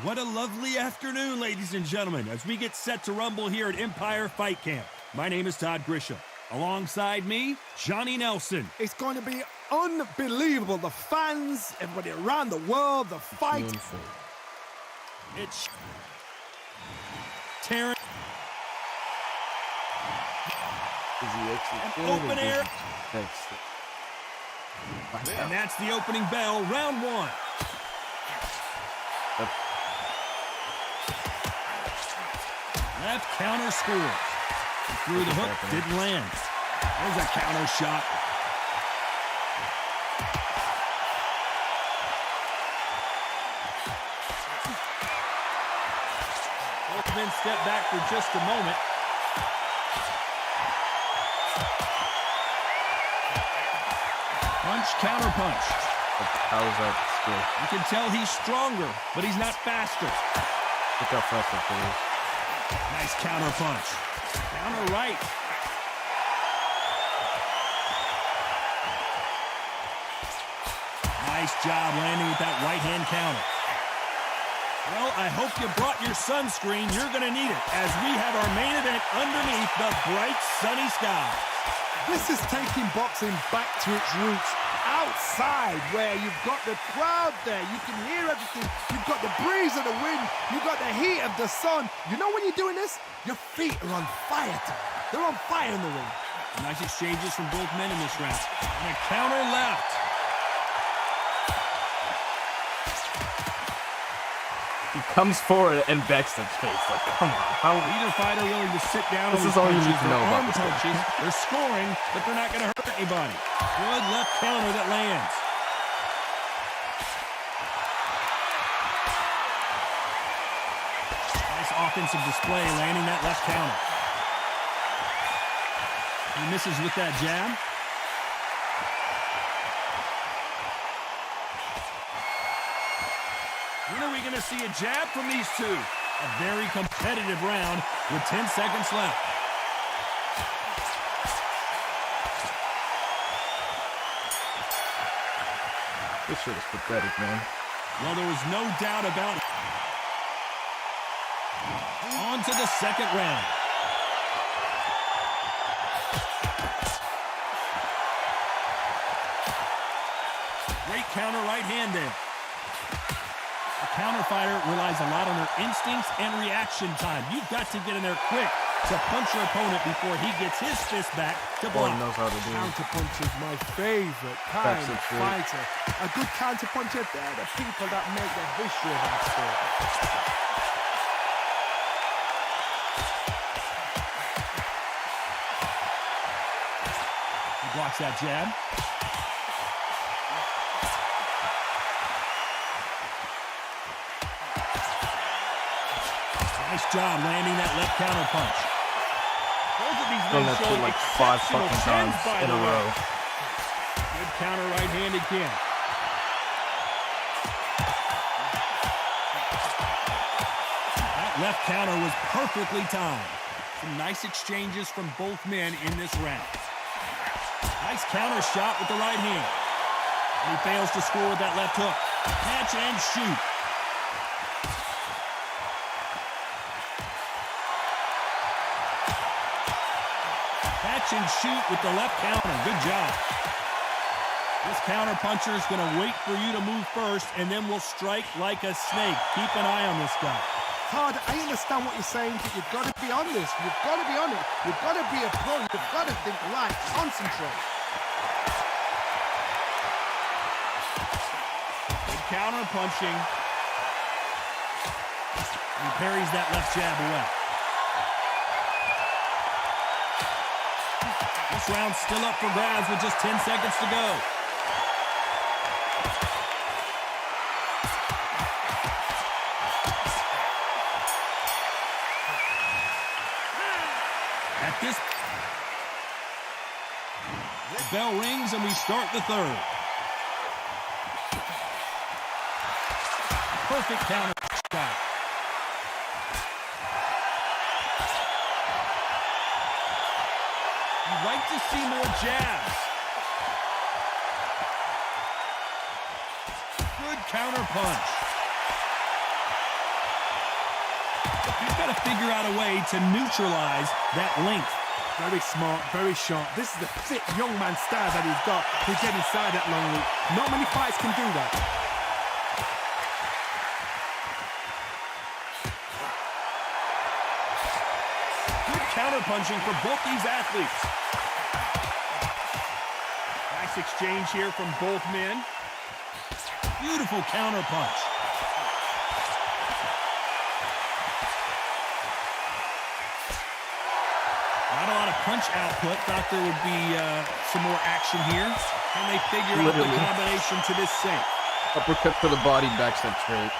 What a lovely afternoon, ladies and gentlemen, as we get set to rumble here at Empire Fight Camp. My name is Todd Grisham. Alongside me, Johnny Nelson. It's going to be unbelievable. The fans, everybody around the world, the fight. Beautiful. It's Terrence. An open air. And that's the opening bell, round one. Left counter scores. Through the hook, didn't land. There's a counter shot. Both men step back for just a moment. Punch, counter punch. How is that skill? You can tell he's stronger, but he's not faster. Look how fast that is. Nice counter punch. Counter right. Nice job landing with that right hand counter. Well, I hope you brought your sunscreen. You're going to need it as we have our main event underneath the bright sunny sky. This is taking boxing back to its roots. Outside, where you've got the crowd there, you can hear everything, you've got the breeze of the wind, you've got the heat of the sun. You know when you're doing this, your feet are on fire. They're on fire in the ring. Nice exchanges from both men in this round. And a counter left. He comes forward and backs the face. Like, come on. How? Either fighter willing to sit down. This is all you need to know about this punches. They're scoring, but they're not going to hurt anybody. Good left counter that lands. Nice offensive display, landing that left counter. He misses with that jab. When are we going to see a jab from these two? A very competitive round with 10 seconds left. This shit is pathetic, man. Well, there was no doubt about it. On to the second round. Great counter right hand there. A counter fighter relies a lot on their instincts and reaction time. You've got to get in there quick to punch your opponent before he gets his fist back to block. Boy knows how to do it. Counter punch is my favorite kind of fighter. A good counter puncher, they're the people that make the history of that sport. He blocks that jab. Nice job landing that left counter punch. Both of these men Done that showing shit like 5 exceptional fucking chins, times by in the a way. row. Good counter right hand again. That left counter was perfectly timed. Some nice exchanges from both men in this round. Nice counter shot with the right hand. And he fails to score with that left hook. Catch and shoot. Catch and shoot with the left counter. Good job. This counter puncher is going to wait for you to move first, and then will strike like a snake. Keep an eye on this guy. Todd, I understand what you're saying, but you've got to be on this. You've got to be on it. You've got to be a pro. You've got to think right. Concentrate. Good counter punching. He parries that left jab away. This round's still up for grabs with just 10 seconds to go. At this, the bell rings and we start the third. Perfect counter shot. You'd like to see more jabs. Good counter punch. figure out a way to neutralize that length. Very smart, very sharp. This is the fit young man style that he's got to get inside that long loop. Not many fights can do that. Good counter-punching for both these athletes. Nice exchange here from both men. Beautiful counter-punch. Not a lot of punch output. Thought there would be some more action here. Can they figure out the combination to this sink? Uppercut to the body, backstep straight.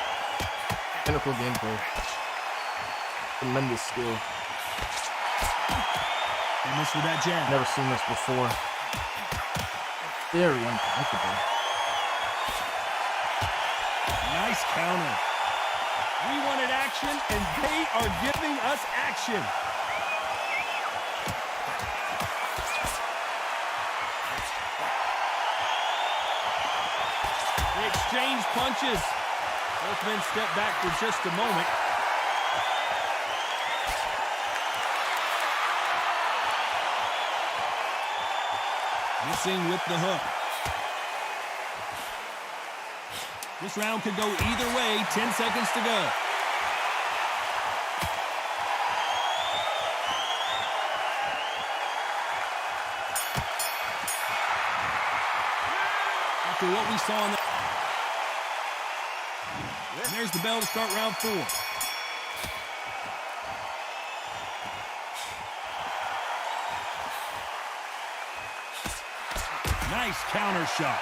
Pinnacle gameplay. Tremendous skill. They missed with that jab. Never seen this before. Very uncomfortable. Nice counter. We wanted action, and they are giving us action. They exchange punches. Both men step back for just a moment. Missing with the hook. This round could go either way. 10 seconds to go. After what we saw in the... There's the bell to start round 4. Nice counter shot.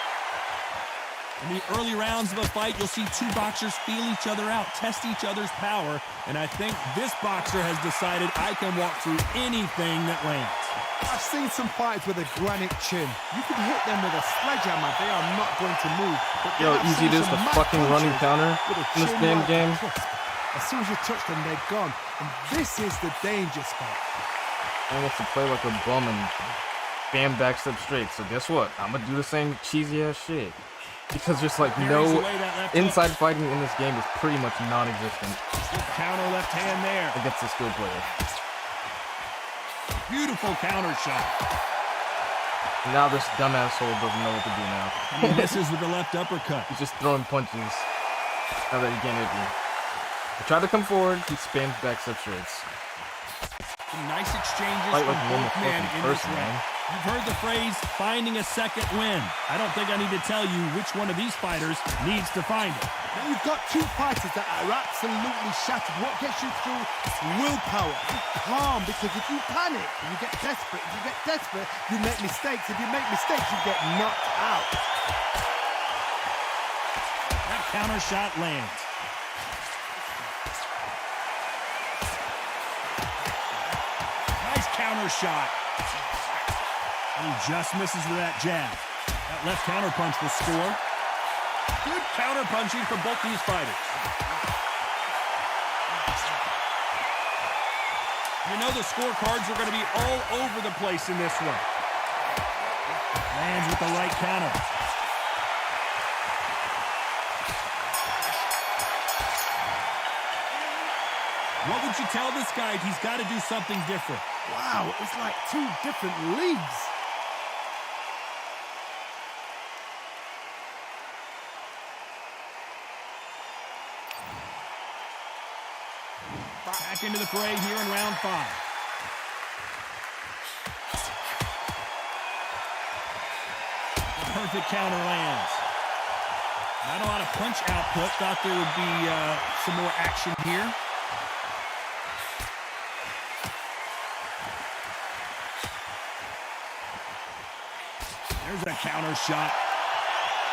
In the early rounds of a fight, you'll see two boxers feel each other out, test each other's power, and I think this boxer has decided I can walk through anything that lands. I've seen some fights with a granite chin. You can hit them with a sledgehammer, they are not going to move. But Yo, easy it is to fucking running counter in this damn game. As soon as you touch them, they're gone. And this is the danger spot. I wants to play like a bum and bam, backstep straight. So guess what? I'm gonna do the same cheesy ass shit. Because there's like no inside fighting in this game is pretty much non-existent. Counter left hand there against the skill player. Beautiful counter shot. And now this dumb asshole doesn't know what to do now. And he misses with the left uppercut. He's just throwing punches. Now that he can't hit me. I try to come forward, he spams backstep straights. Some nice exchanges Fight from like normal both men in this person, round. man. You've heard the phrase, finding a second win. I don't think I need to tell you which one of these fighters needs to find it. Now you've got two fighters that are absolutely shattered. What gets you through is willpower. Be calm, because if you panic, you get desperate. If you get desperate, you make mistakes. If you make mistakes, you get knocked out. That counter shot lands. Nice counter shot. He just misses with that jab. That left counter punch will score. Good counter punching for both these fighters. You know the scorecards are going to be all over the place in this one. Lands with the right counter. What would you tell this guy if he's got to do something different? Wow, it's like two different leagues. Back into the fray here in round 5. The perfect counter lands. Not a lot of punch output. Thought there would be some more action here. There's a counter shot.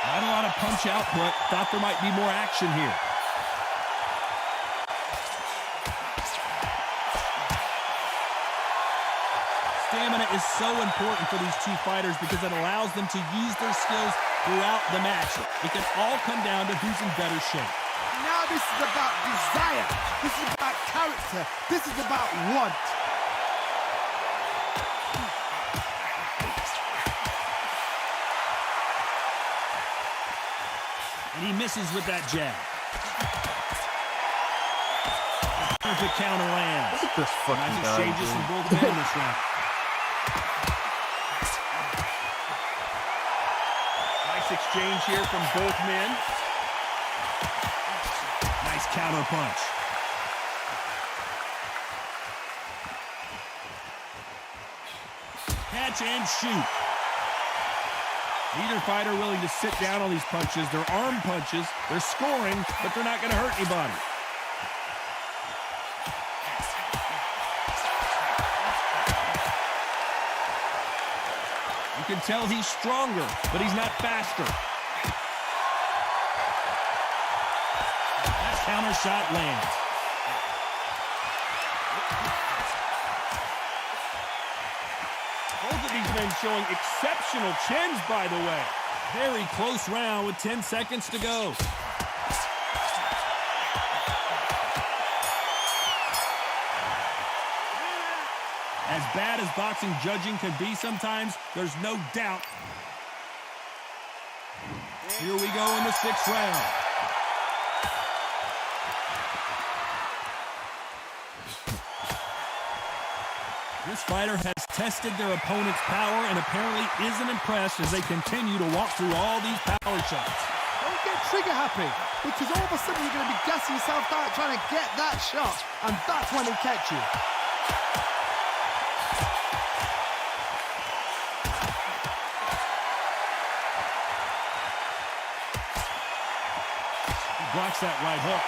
Not a lot of punch output. Thought there might be more action here. Stamina is so important for these two fighters because it allows them to use their skills throughout the match. It can all come down to who's in better shape. Now this is about desire. This is about character. This is about want. And he misses with that jab. Perfect counter lands. Look at this fucking Nice guy, exchanges dude. from both men in this round. Nice exchange here from both men. Nice counter punch. Catch and shoot. Neither fighter willing to sit down on these punches. They're arm punches. They're scoring, but they're not going to hurt anybody. You can tell he's stronger, but he's not faster. That counter shot lands. Both of these men showing exceptional chins, by the way. Very close round with 10 seconds to go. As bad as boxing judging can be sometimes, there's no doubt. Here we go in the 6th round. This fighter has tested their opponent's power and apparently isn't impressed as they continue to walk through all these power shots. Don't get trigger happy, because all of a sudden you're going to be gassing yourself out trying to get that shot, and that's when they catch you. He blocks that right hook.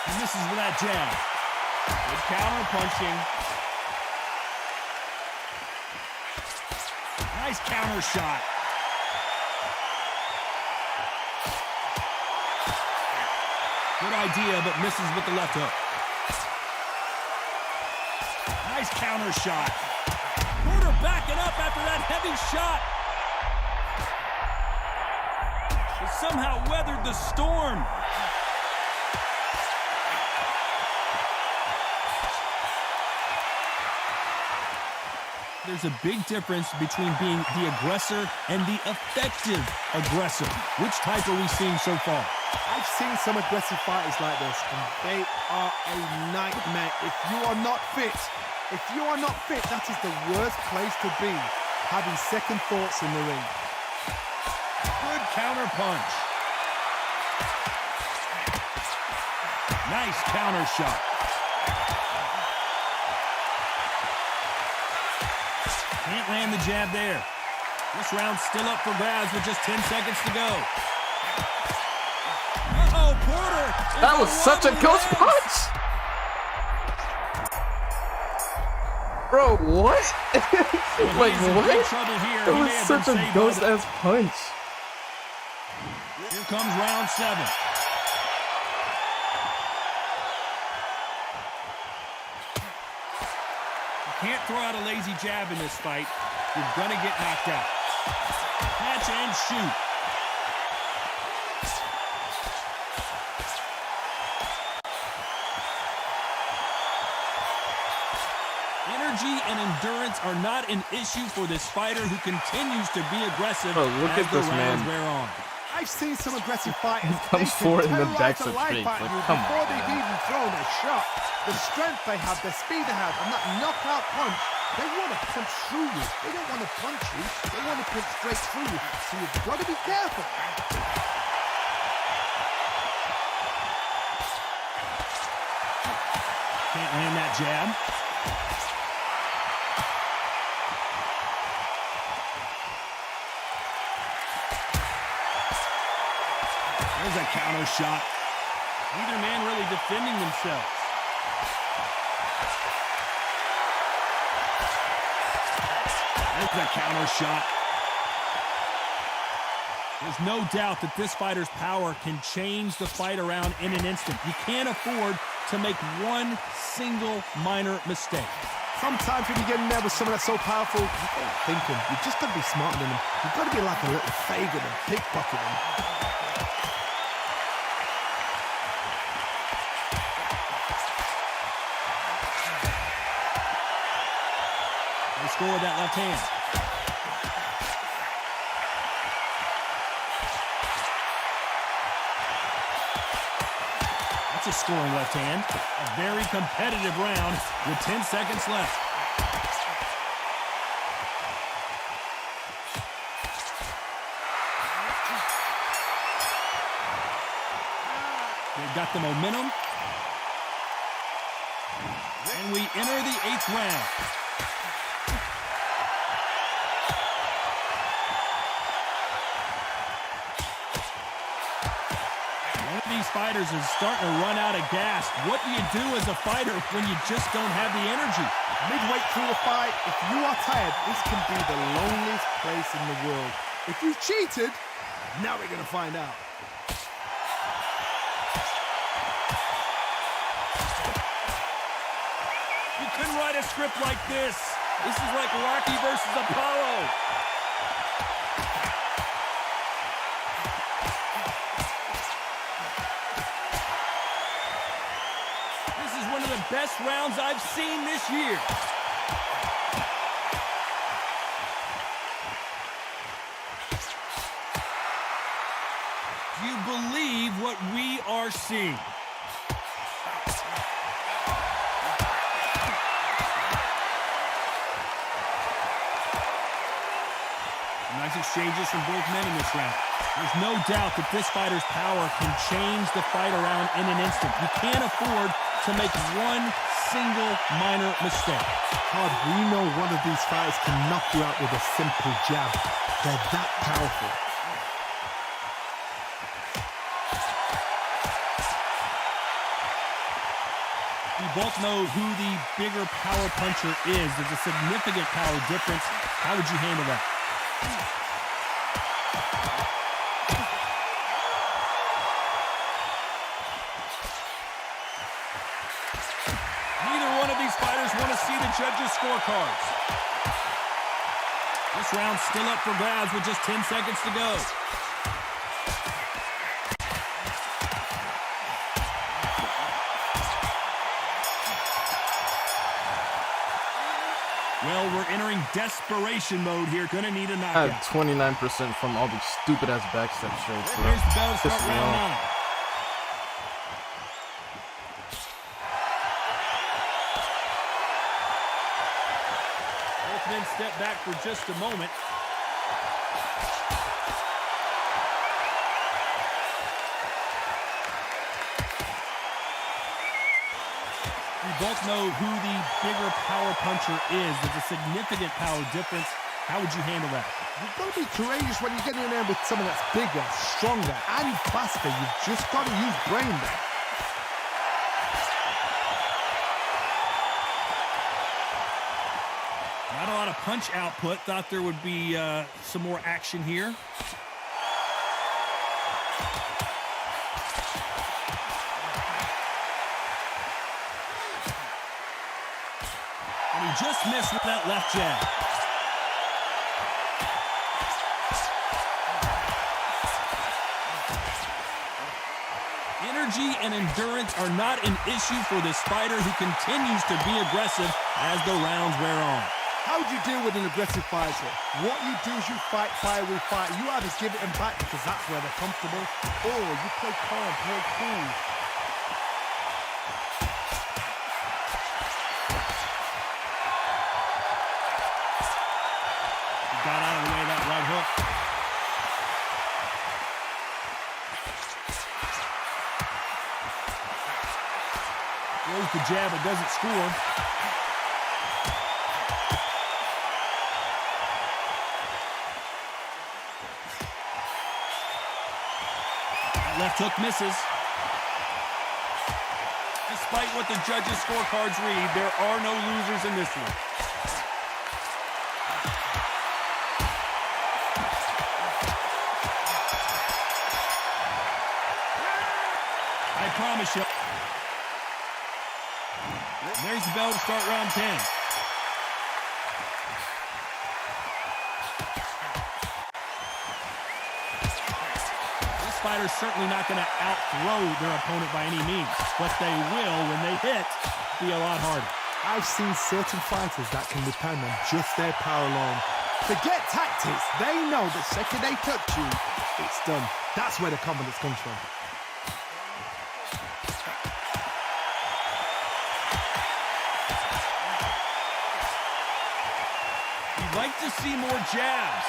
He misses with that jab. Good counter punching. Nice counter shot. Good idea, but misses with the left hook. Nice counter shot. Porter backing up after that heavy shot. He somehow weathered the storm. There's a big difference between being the aggressor and the effective aggressor. Which type are we seeing so far? I've seen some aggressive fighters like this, and they are a nightmare. If you are not fit, that is the worst place to be, having second thoughts in the ring. Good counter punch. Nice counter shot. Can't land the jab there. This round's still up for grabs with just 10 seconds to go. Uh-oh, Porter! That was such a ghost punch! Bro, what? Like, what? That was such a ghost-ass punch. Here comes round 7. Can't throw out a lazy jab in this fight. You're gonna get knocked out. Catch and shoot. Energy and endurance are not an issue for this fighter who continues to be aggressive. Bro, look as at the this rounds man. wear on. I've seen some aggressive fighters. He comes forward and then backs up straight. straight. Like, come on, before they've man. even thrown a shot. The strength they have, the speed they have, and that knockout punch, they want to punch through you. They don't want to punch you. They want to punch straight through you. So you've got to be careful. Can't land that jab. There's a counter shot. Neither man really defending themselves. There's a counter shot. There's no doubt that this fighter's power can change the fight around in an instant. You can't afford to make one single minor mistake. Sometimes when you get in there with someone that's so powerful, you can't think him. You've just got to be smarter than him. You've got to be like a little Fagin and pickpocket him. They score with that left hand. That's a scoring left hand. A very competitive round with 10 seconds left. They've got the momentum. And we enter the 8th round. One of these fighters is starting to run out of gas. What do you do as a fighter when you just don't have the energy? Midway through the fight, if you are tired, this can be the loneliest place in the world. If you've cheated, now we're going to find out. You couldn't write a script like this. This is like Rocky versus Apollo. This is one of the best rounds I've seen this year. Do you believe what we are seeing? Nice exchanges from both men in this round. There's no doubt that this fighter's power can change the fight around in an instant. You can't afford to make one single minor mistake. Todd, we know one of these fighters can knock you out with a simple jab. They're that powerful. We both know who the bigger power puncher is. There's a significant power difference. How would you handle that? Neither one of these fighters want to see the judges' scorecards. This round's still up for grabs with just 10 seconds to go. Well, we're entering desperation mode here. Gonna need a knockout. I had 29% from all these stupid-ass backstep straights, bro. Here's the bell to start Pissed me round off. 9. Both men step back for just a moment. We both know who the bigger power puncher is. There's a significant power difference. How would you handle that? You've got to be courageous when you get in there with someone that's bigger, stronger, and faster. You've just got to use brain there. Not a lot of punch output. Thought there would be some more action here. And he just missed with that left jab. Energy and endurance are not an issue for this fighter who continues to be aggressive as the rounds wear on. How would you deal with an aggressive fighter? What you do is you fight fire with fire. You either give it them back because that's where they're comfortable, or you play calm, play cool. He got out of the way of that right hook. Throws the jab, it doesn't score. That left hook misses. Despite what the judges' scorecards read, there are no losers in this one. I promise you. There's the bell to start round 10. This fighter's certainly not going to outthrow their opponent by any means, but they will, when they hit, be a lot harder. I've seen certain fighters that can depend on just their power alone. Forget tactics. They know the second they touch you, it's done. That's where the confidence comes from. I'd like to see more jabs.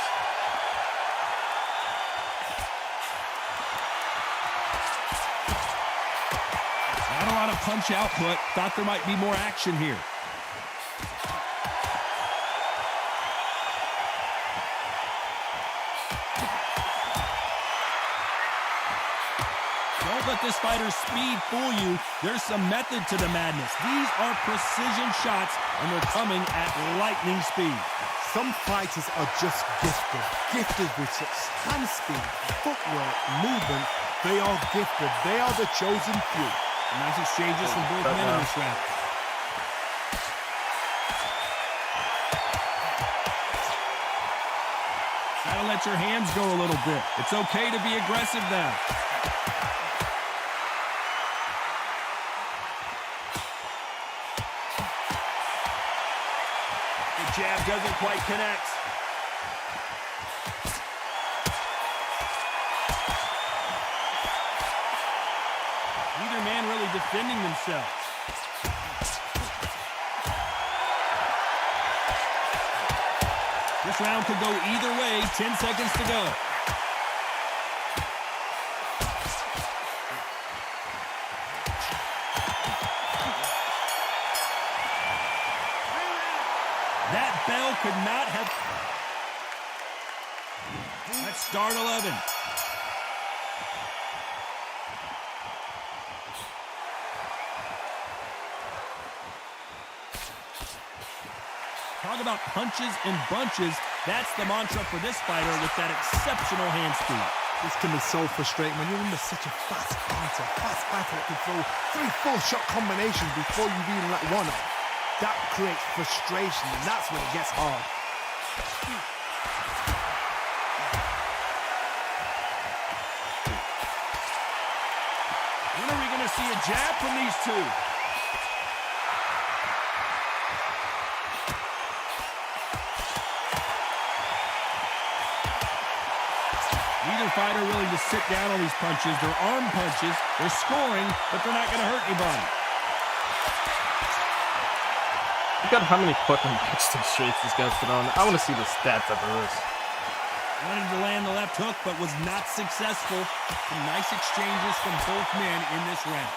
Not a lot of punch output. Thought there might be more action here. Don't let this fighter's speed fool you. There's some method to the madness. These are precision shots, and they're coming at lightning speed. Some fighters are just gifted with such hand speed, footwork, movement. They are gifted. They are the chosen few. Nice exchanges from both men in this round. Gotta let your hands go a little bit. It's okay to be aggressive now. The jab doesn't quite connect. Neither man really defending themselves. This round could go either way. 10 seconds to go. That bell could not have... Let's start 11. Talk about punches and bunches. That's the mantra for this fighter with that exceptional hand speed. This can be so frustrating when you're under such a fast fighter that can throw 3-4 shot combinations before you even let one off. That creates frustration, and that's when it gets hard. When are we going to see a jab from these two? Neither fighter willing to sit down on these punches. They're arm punches. They're scoring, but they're not going to hurt anybody. Look at how many fucking backstage straights this guy's put on. I want to see the stats after this. Wanted to land the left hook, but was not successful. Some nice exchanges from both men in this round.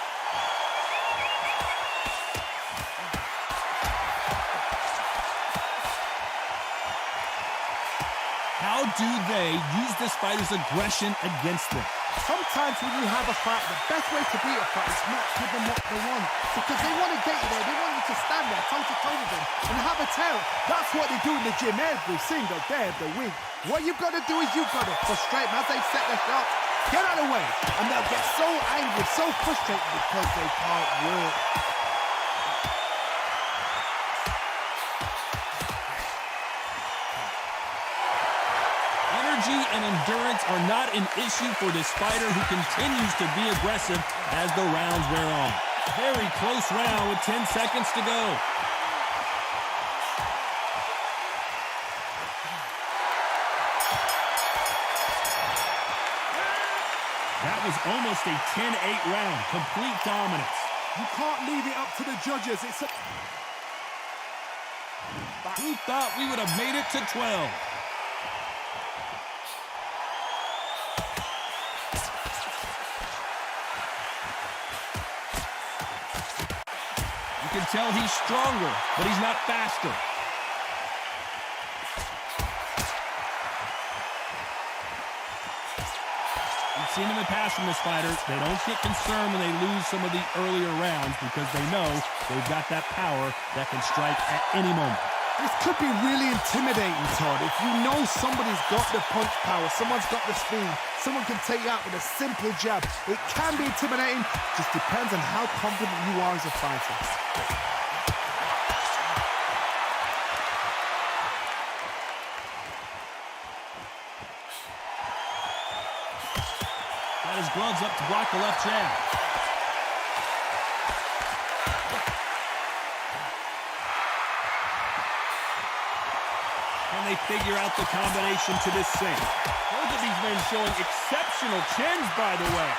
How do they use this fighter's aggression against them? Sometimes when you have a fight, the best way to beat a fight is not give them what they want. Because they want to get you there. They want you to stand there toe-to-toe with them and have a tail. That's what they do in the gym every single day of the week. What you've got to do is you've got to frustrate them as they set their shots. Get out of the way. And they'll get so angry, so frustrated because they can't work. Energy and endurance are not an issue for this fighter who continues to be aggressive as the rounds wear on. Very close round with 10 seconds to go. That was almost a 10-8 round. Complete dominance. You can't leave it up to the judges. Who thought we would have made it to 12? You can tell he's stronger, but he's not faster. We've seen in the past from this fighter, they don't get concerned when they lose some of the earlier rounds because they know they've got that power that can strike at any moment. This could be really intimidating, Todd. If you know somebody's got the punch power, someone's got the speed, someone can take you out with a simple jab. It can be intimidating, just depends on how confident you are as a fighter. Got his gloves up to block the left jab. Can they figure out the combination to this sink? Both of these men showing exceptional chins, by the way.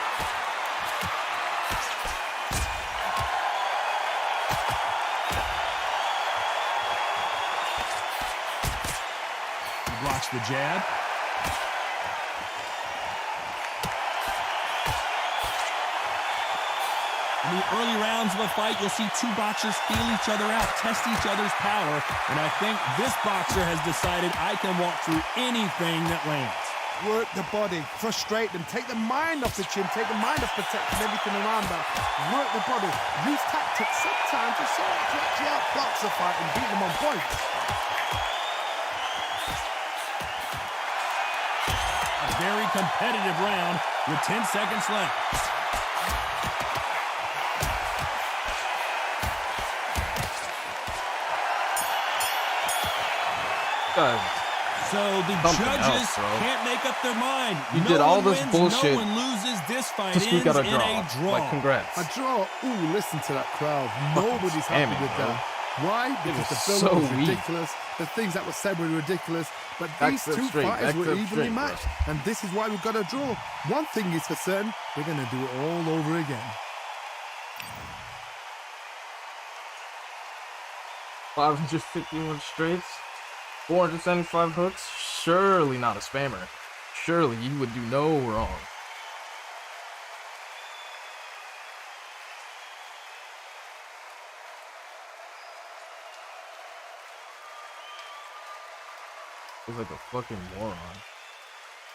blocks the jab. In the early rounds of a fight, you'll see two boxers feel each other out, test each other's power, and I think this boxer has decided I can walk through anything that lands. Work the body, frustrate them, take the mind off the chin, take the mind off protecting everything around that. Work the body, use tactics sometimes to actually outbox a fight and beat them on points. A very competitive round with 10 seconds left. So the judges can't make up their mind. You did all this wins, bullshit. No one loses. This fight Just ends got a in a draw. Like, congrats. A draw. Ooh, listen to that crowd. Nobody's happy with that. Why? Because the so build was weak. ridiculous. The things that were said were ridiculous. But Back these step two straight, fighters back were step evenly straight, matched. And this is why we've got a draw. One thing is for certain, we're going to do it all over again. 551 straights, 475 hooks. Surely not a spammer. Surely you would do no wrong. He's like a fucking moron.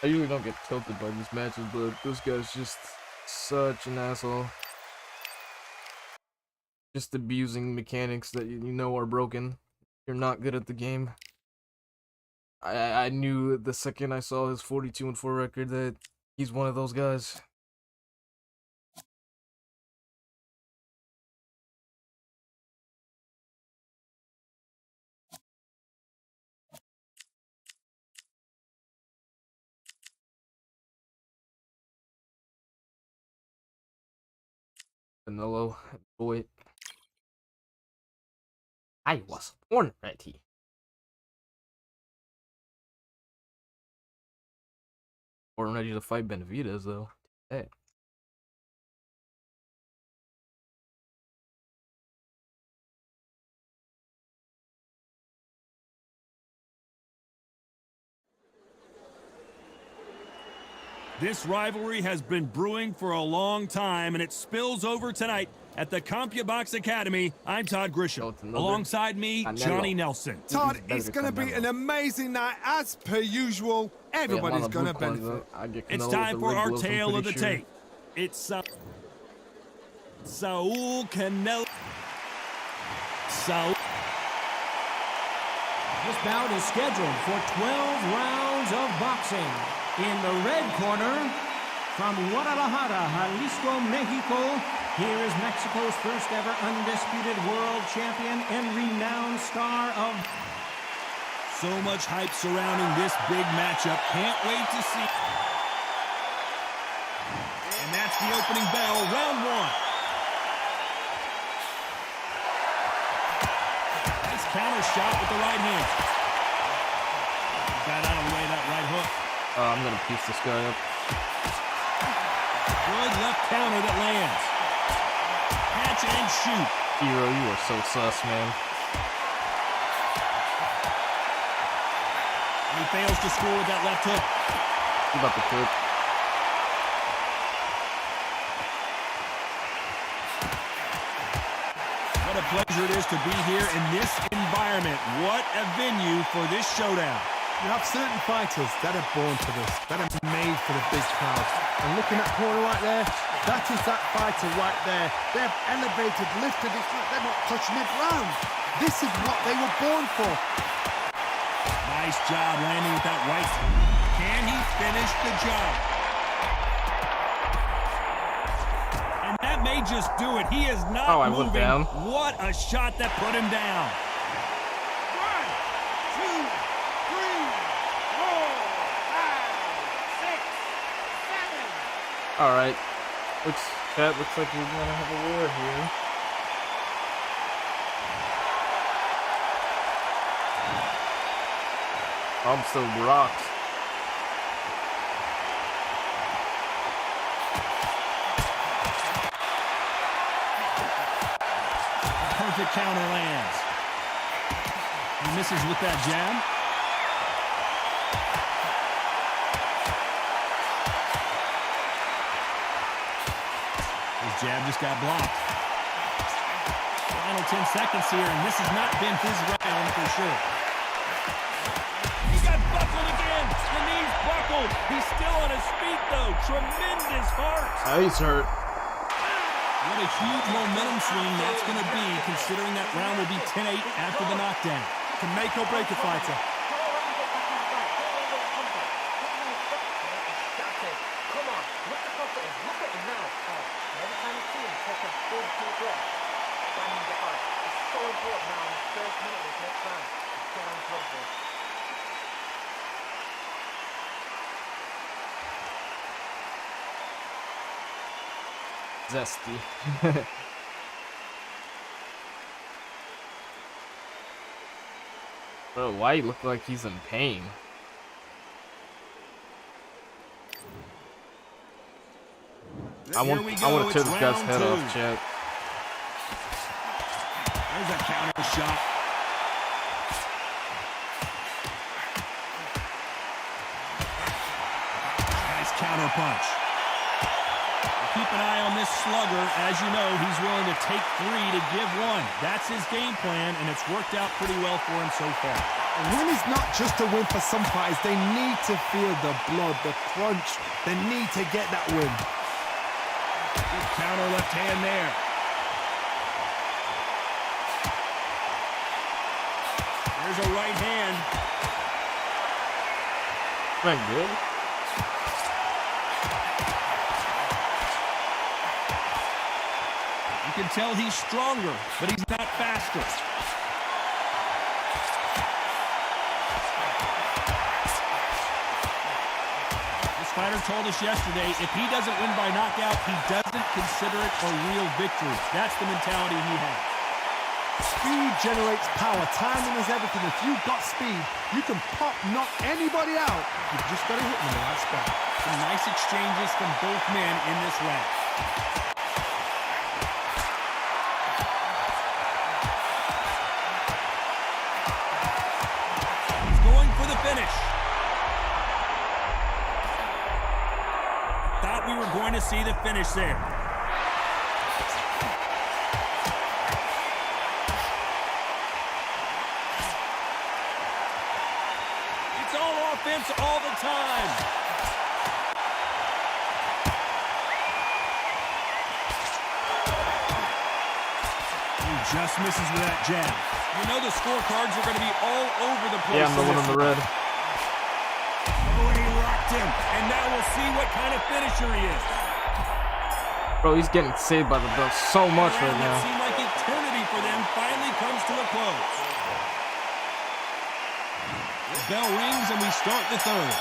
I usually don't get tilted by these matches, but this guy's just such an asshole. Just abusing mechanics that you know are broken. You're not good at the game. I knew the second I saw his 42-4 record that he's one of those guys. Vanilla boy. I was born ready. Born ready to fight Benavidez though. Hey. This rivalry has been brewing for a long time, and it spills over tonight at the CompuBox Academy. I'm Todd Grisham. Alongside me, Johnny Nelson. Todd, it's going to be an amazing night, as per usual. Everybody's going to benefit. It's time for our tale of the tape. It's Saul Canelo. This bout is scheduled for 12 rounds of boxing. In the red corner, from Guadalajara, Jalisco, Mexico, here is Mexico's first ever undisputed world champion and renowned star of... So much hype surrounding this big matchup. Can't wait to see. And that's the opening bell, round one. Nice counter shot with the right hand. Got out of the way that right hook. I'm gonna piece this guy up. Good left counter that lands. Catch and shoot. Hero, you are so sus, man. He fails to score with that left hook. You about to quit. What a pleasure it is to be here in this environment. What a venue for this showdown. You have certain fighters that are born for this, that are made for the big crowd. And looking at corner right there, that is that fighter right there. They've elevated, lifted, it's like they're not touching the ground. This is what they were born for. Nice job landing with that right. Can he finish the job? And that may just do it. He is not I moving. went down. What a shot that put him down. Alright. Chat looks like we're gonna have a war here. I'm still rocks. Perfect counter lands. He misses with that jab. Jab just got blocked. Final 10 seconds here, and this has not been his round for sure. He got buckled again. The knee's buckled. He's still on his feet, though. Tremendous heart. He's hurt. What a huge momentum swing that's going to be, considering that round will be 10-8 after the knockdown. Can make or break a fighter. Zesty. Bro, why he look like he's in pain? I want to tear this guy's head off, chat. There's a counter shot. Nice counter punch. Keep an eye on this slugger. As you know, he's willing to take 3 to give 1. That's his game plan, and it's worked out pretty well for him so far. A win is not just a win for some fighters. They need to feel the blood, the crunch. They need to get that win. Good counter left hand there. There's a right hand. That good? You can tell he's stronger, but he's not faster. This fighter told us yesterday, if he doesn't win by knockout, he doesn't consider it a real victory. That's the mentality he has. Speed generates power. Timing is everything. If you've got speed, you can knock anybody out. You've just got to hit them in the right spot. Some nice exchanges from both men in this round. Finish. Thought we were going to see the finish there. It's all offense all the time. He just misses with that jab. You know the scorecards are going to be all over the place. Yeah, I'm the one in the red. Oh, and he locked him. And now we'll see what kind of finisher he is. Bro, he's getting saved by the bell so much right now. It seemed like eternity for them finally comes to a close. The bell rings and we start the third.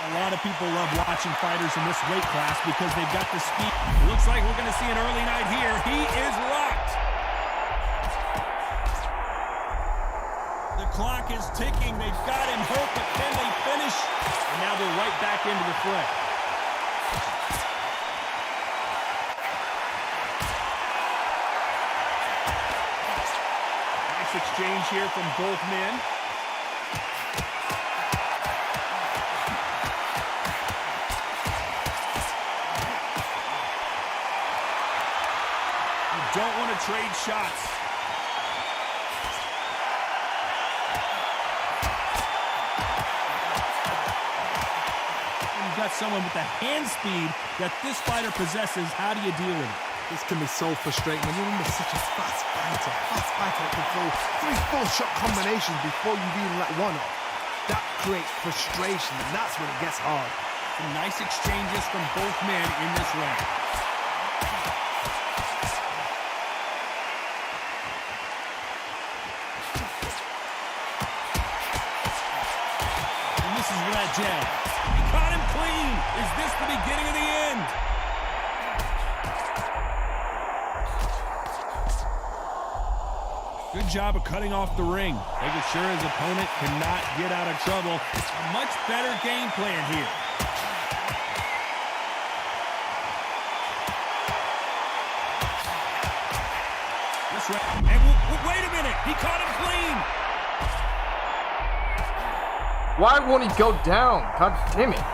A lot of people love watching fighters in this weight class because they've got the speed. It looks like we're going to see an early night here. He is locked. The clock is ticking. They've got him hurt, but can they finish? And now they're right back into the fray. Nice exchange here from both men. Don't want to trade shots. You've got someone with the hand speed that this fighter possesses. How do you deal with it? This can be so frustrating when you're under such a fast fighter. Fast fighter that can throw 3 full-shot combinations before you even let one off. That creates frustration, and that's when it gets hard. Some nice exchanges from both men in this round. Jab. He caught him clean. Is this the beginning of the end? Good job of cutting off the ring, making sure his opponent cannot get out of trouble. A much better game plan here. This round, and wait a minute, he caught him clean. Why won't he go down? God damn it.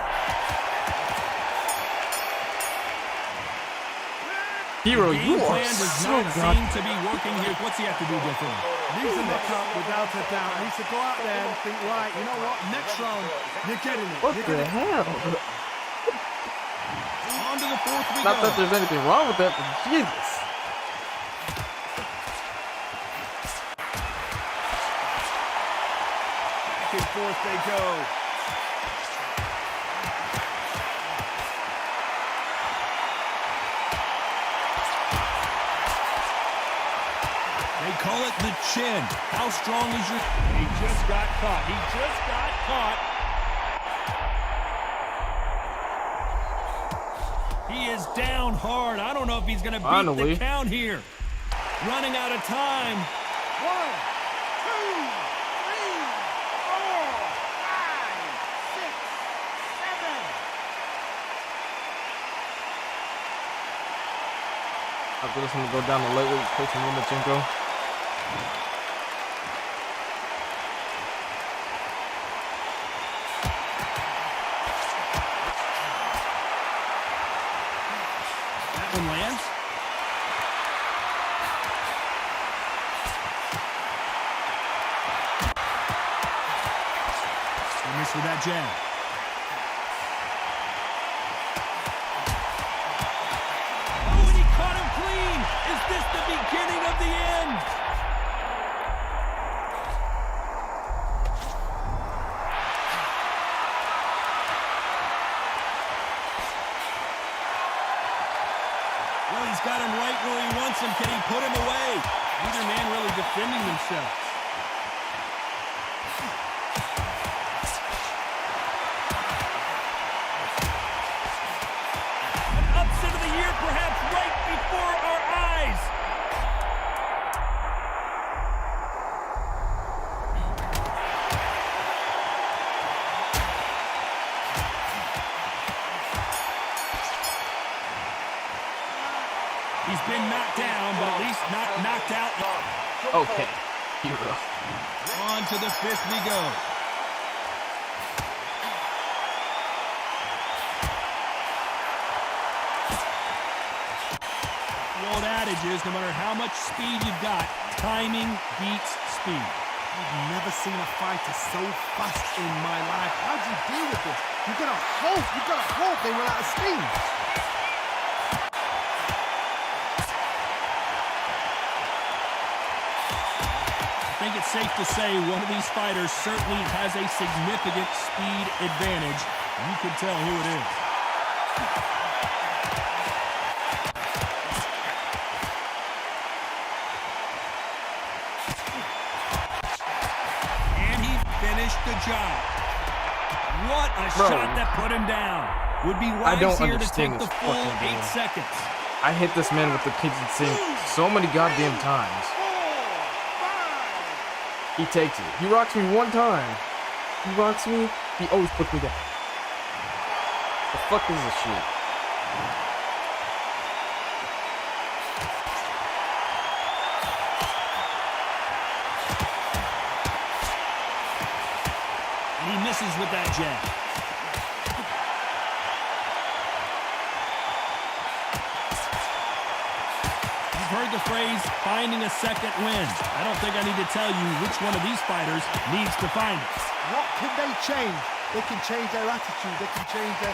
Hero, you are so seem to be working here. What's he have to do differently? He's in the cup without a doubt. He needs to go out there and think, right, you know what? Next round, you're getting it. What the hell? On to the fourth we Not go. that there's anything wrong with that, but Jesus. Back and forth they go. They call it the chin. How strong is your... He just got caught. He just got caught. He is down hard. I don't know if he's going to beat the count here. Running out of time. 1, 2, 3, 4, 5, 6, 7. After this one, go down the lightweight, coach and Lomachenko. That one lands. He missed with that jab. Is this the beginning of the end? Well, he's got him right where he wants him. Can he put him away? Neither man really defending themselves. An upset of the year, perhaps right before our eyes. He's been knocked down, but at least not knocked out. Okay, Hero. On to the fifth we go. The old adage is, no matter how much speed you've got, timing beats speed. I've never seen a fighter so fast in my life. How do you deal with this? You've got to hope they run out of steam. I think it's safe to say one of these fighters certainly has a significant speed advantage. You can tell who it is. And he finished the job. What a shot that put him down. Would be wise here to take the full 8 seconds. I hit this man with the kitchen sink so many goddamn times. He takes it. He rocks me one time. He rocks me. He always puts me down. The fuck is this shit? And he misses with that jab. Heard the phrase, finding a second wind. I don't think I need to tell you which one of these fighters needs to find it. What can they change? They can change their attitude. They can change their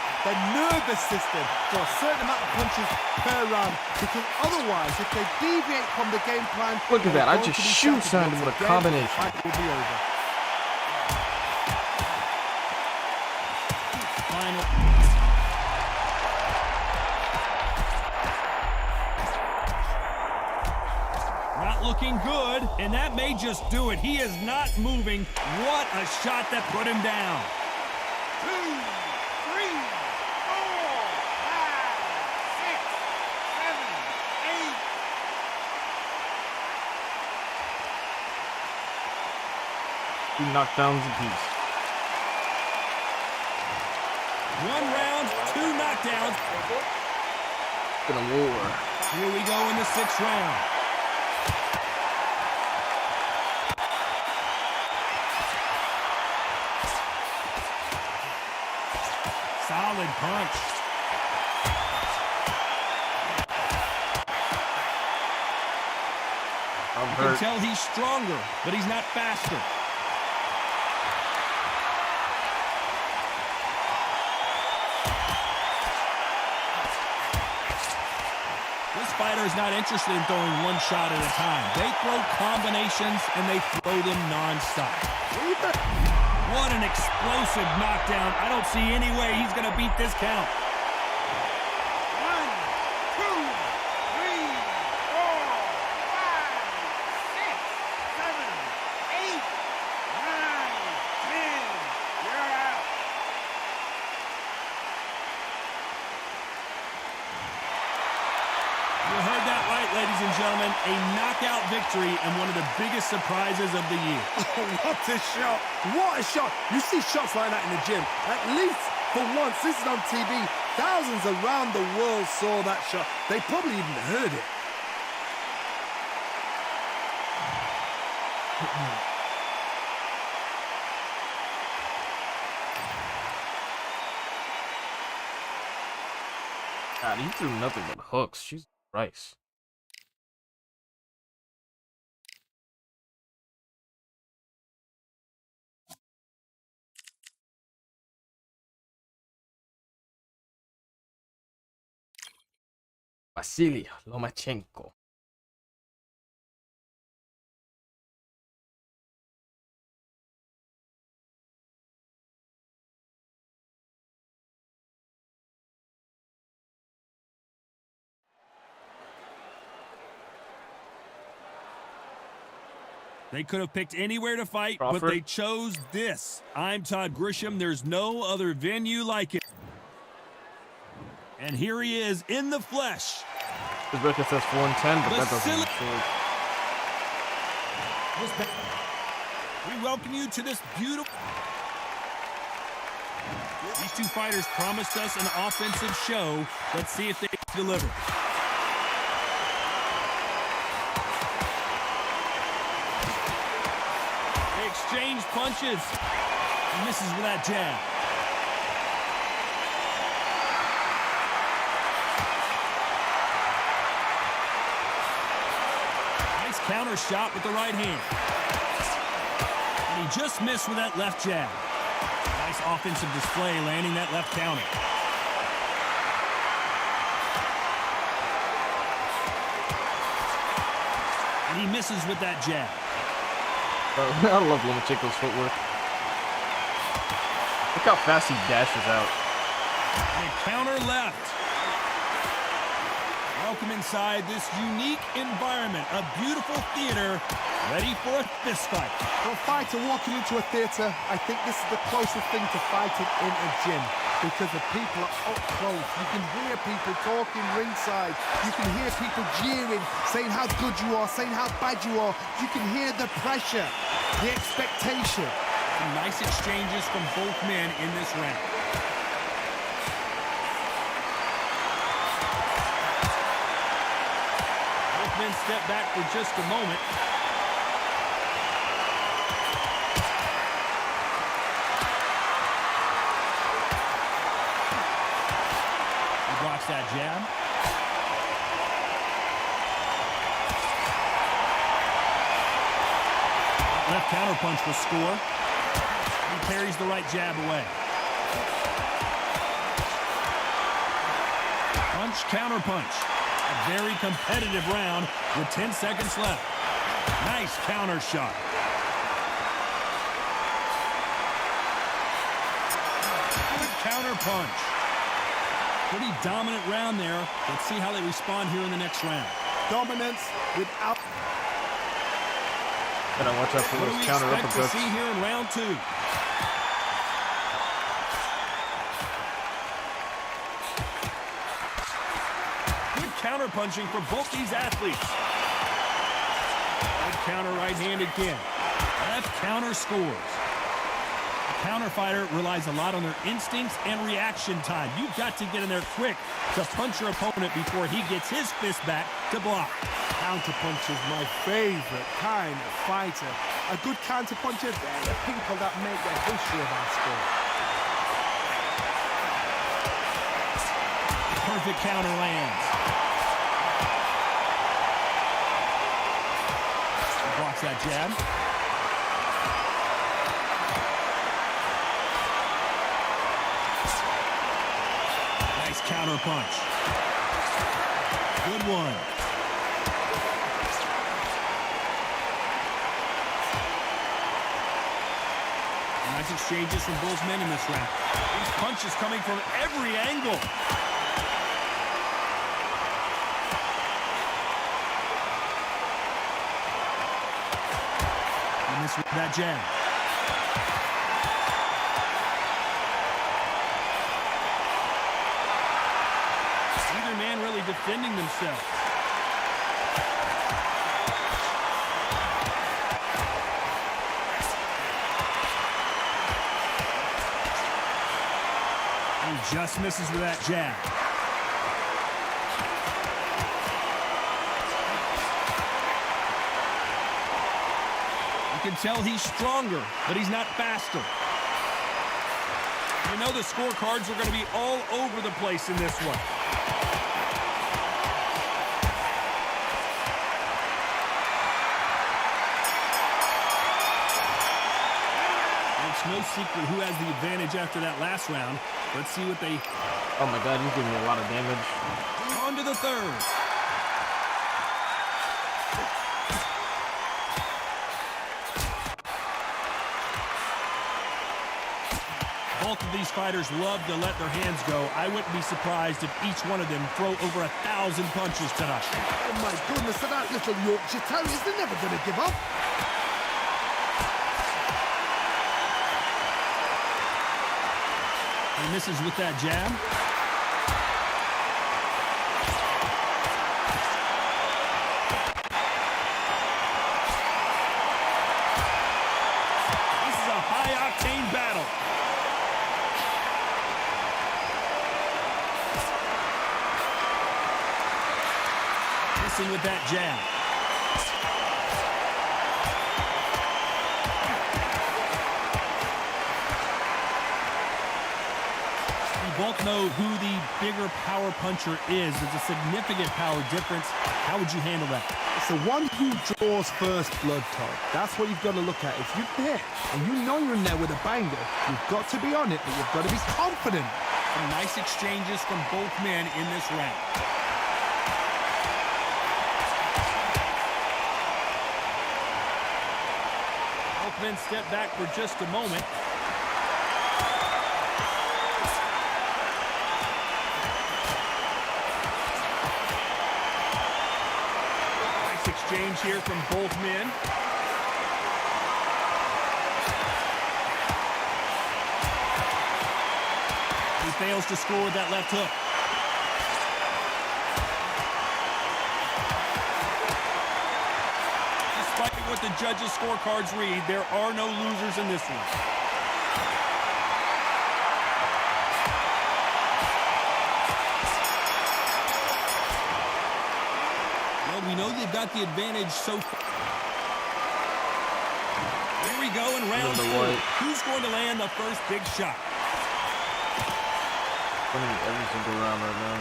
nervous system for a certain amount of punches per round. Because otherwise, if they deviate from the game plan... Look at that. I just shoot sounded with a combination. The fight will be over. Final. Not looking good, and that may just do it. He is not moving. What a shot that put him down. 2, 3, 4, 5, 6, 7, 8. 2 knockdowns apiece. 1 round, 2 knockdowns. Been a war. Here we go in the 6th round. solid punch. I'm You hurt. can tell he's stronger, but he's not faster. This fighter is not interested in throwing one shot at a time. They throw combinations, and they throw them nonstop. What an explosive knockdown. I don't see any way he's going to beat this count. 1, 2, 3, 4, 5, 6, 7, 8, 9, 10. You're out. You heard that right, ladies and gentlemen. A knockout victory and one of the biggest surprises of the year. What a shot. What a shot. You see shots like that in the gym. At least for once, this is on TV. Thousands around the world saw that shot. They probably even heard it. God, he threw nothing but hooks. Jesus Christ. Vasily Lomachenko. They could have picked anywhere to fight, Crawford. but they chose this. I'm Todd Grisham. There's no other venue like it. And here he is in the flesh. His record says 4-10, but that doesn't Vasily- show. We welcome you to this beautiful... These two fighters promised us an offensive show. Let's see if they deliver. They exchange punches. He misses with that jab. Nice counter shot with the right hand. And he just missed with that left jab. Nice offensive display, landing that left counter. And he misses with that jab. I love Lomachenko's footwork. Look how fast he dashes out. And a counter left. Welcome inside this unique environment. A beautiful theater ready for a fist fight. For a fighter walking into a theatre, I think this is the closest thing to fighting in a gym because the people are up close. You can hear people talking ringside. You can hear people jeering, saying how good you are, saying how bad you are. You can hear the pressure, the expectation. Some nice exchanges from both men in this round. Both men step back for just a moment. Blocks that jab. Left counter punch will score. He parries the right jab away. Punch, counter punch. A very competitive round with 10 seconds left. Nice counter shot. Good counter punch. Pretty dominant round there. Let's see how they respond here in the next round. Dominance without... Gotta watch out for What do those we counter expect to uppercuts. see here in round two? Good counter punching for both these athletes. Right counter right hand again. Left counter scores. The counter fighter relies a lot on their instincts and reaction time. You've got to get in there quick to punch your opponent before he gets his fist back to block. Counterpunch is my favorite kind of fighter. A good counterpuncher, they're the people that make the history of our sport. Terrific counter lands. Blocks that jab. Nice counter punch. Good one. Nice exchanges from both men in this round. These punches coming from every angle. And this with that jab. Either man really defending themselves. He just misses with that jab. You can tell he's stronger, but he's not faster. You know the scorecards are going to be all over the place in this one. It's no secret who has the advantage after that last round. Let's see what they... Oh my god, he's giving me a lot of damage. On to the third. Both of these fighters love to let their hands go. I wouldn't be surprised if each one of them throw over 1,000 punches tonight. Oh my goodness, so that little Yorkshire Terriers, they're never going to give up. He misses with that jab. This is a high-octane battle. Missing with that jab. Both know who the bigger power puncher is. There's a significant power difference. How would you handle that? It's the one who draws first blood, Todd. That's what you've got to look at. If you're there and you know you're in there with a banger, you've got to be on it, but you've got to be confident. Some nice exchanges from both men in this round. Both men step back for just a moment. Exchange here from both men. He fails to score with that left hook. Despite what the judges' scorecards read, there are no losers in this one. We know they've got the advantage so far. Here we go in round 4. Who's going to land the first big shot? Winning every single round right now.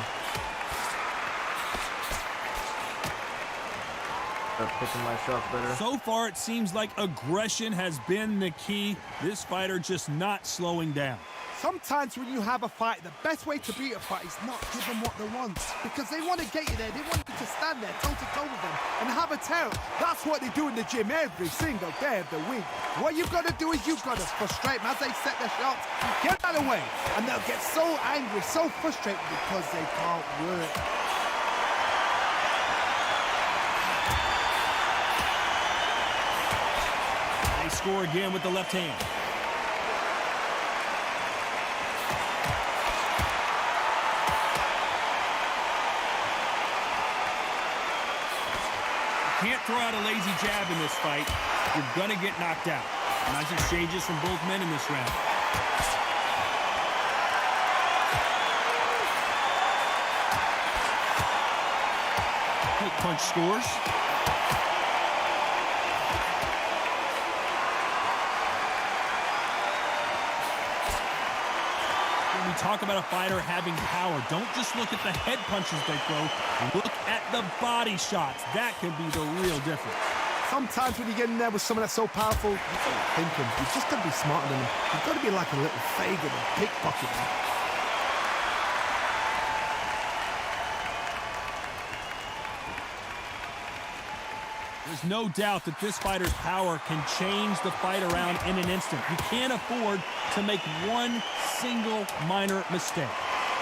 Start picking my shots better. So far, it seems like aggression has been the key. This fighter just not slowing down. Sometimes when you have a fight, the best way to beat a fight is not give them what they want. Because they want to get you there. They want you to stand there toe-to-toe with them and have a tear. That's what they do in the gym every single day of the week. What you've got to do is you've got to frustrate them as they set their shots. Get out of the way. And they'll get so angry, so frustrated because they can't work. They score again with the left hand. Can't throw out a lazy jab in this fight. You're going to get knocked out. Nice exchanges from both men in this round. Quick punch scores. Here we talk about a fighter having power, don't just look at the head punches they throw. Look at the body shots. That can be the real difference. Sometimes when you get in there with someone that's so powerful, you've got to think him. You've just got to be smarter than him. You've got to be like a little Fagin and pickpocket him. There's no doubt that this fighter's power can change the fight around in an instant. You can't afford to make one single minor mistake.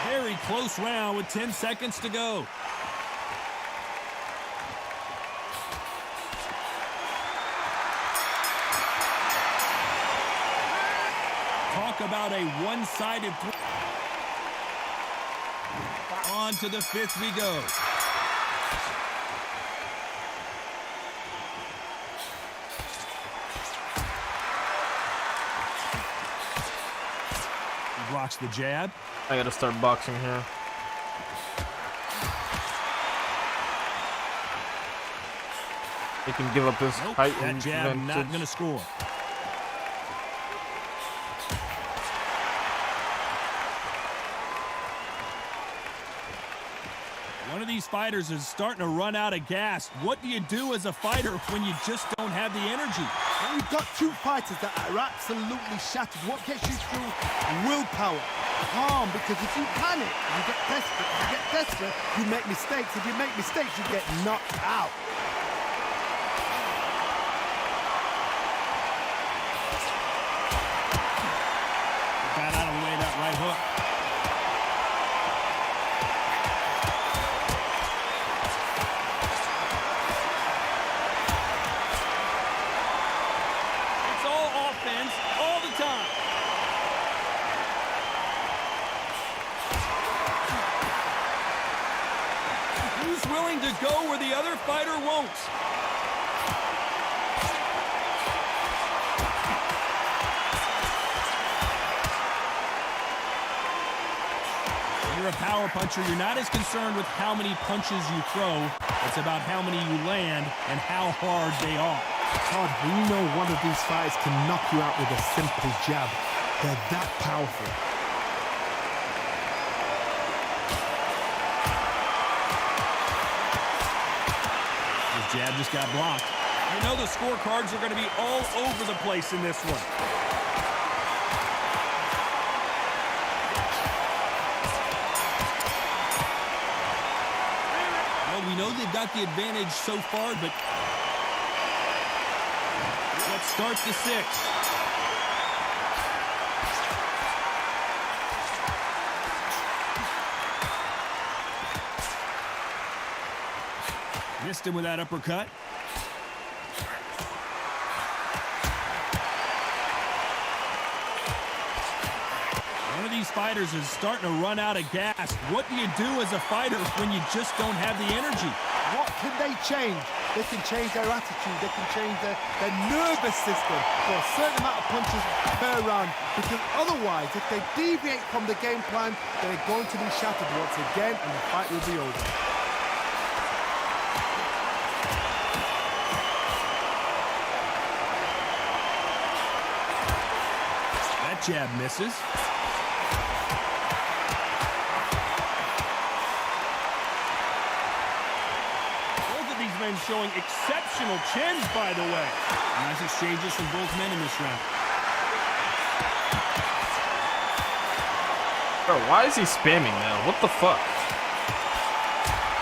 Very close round with 10 seconds to go. Talk about a one-sided throw. On to the fifth we go. Blocks the jab. I gotta start boxing here. He can give up his height and that jab advantage. not gonna score. One of these fighters is starting to run out of gas. What do you do as a fighter when you just don't have the energy? When you've got two fighters that are absolutely shattered, what gets you through? Willpower, calm, because if you panic, you get desperate. If you get desperate, you make mistakes. If you make mistakes, you get knocked out. Got out of the way of that right hook. All the time. Who's willing to go where the other fighter won't? When you're a power puncher, you're not as concerned with how many punches you throw. It's about how many you land and how hard they are. Todd, when you know one of these fighters can knock you out with a simple jab, they're that powerful. His jab just got blocked. I know the scorecards are going to be all over the place in this one. Well, we know they've got the advantage so far, but let's start the sixth. Missed him with that uppercut. One of these fighters is starting to run out of gas. What do you do as a fighter when you just don't have the energy? What can they change? They can change their attitude. They can change their nervous system for a certain amount of punches per round. Because otherwise, if they deviate from the game plan, they're going to be shattered once again, and the fight will be over. That jab misses. Men showing exceptional chins, by the way. Nice exchanges from both men in this round. Bro, why is he spamming now? What the fuck?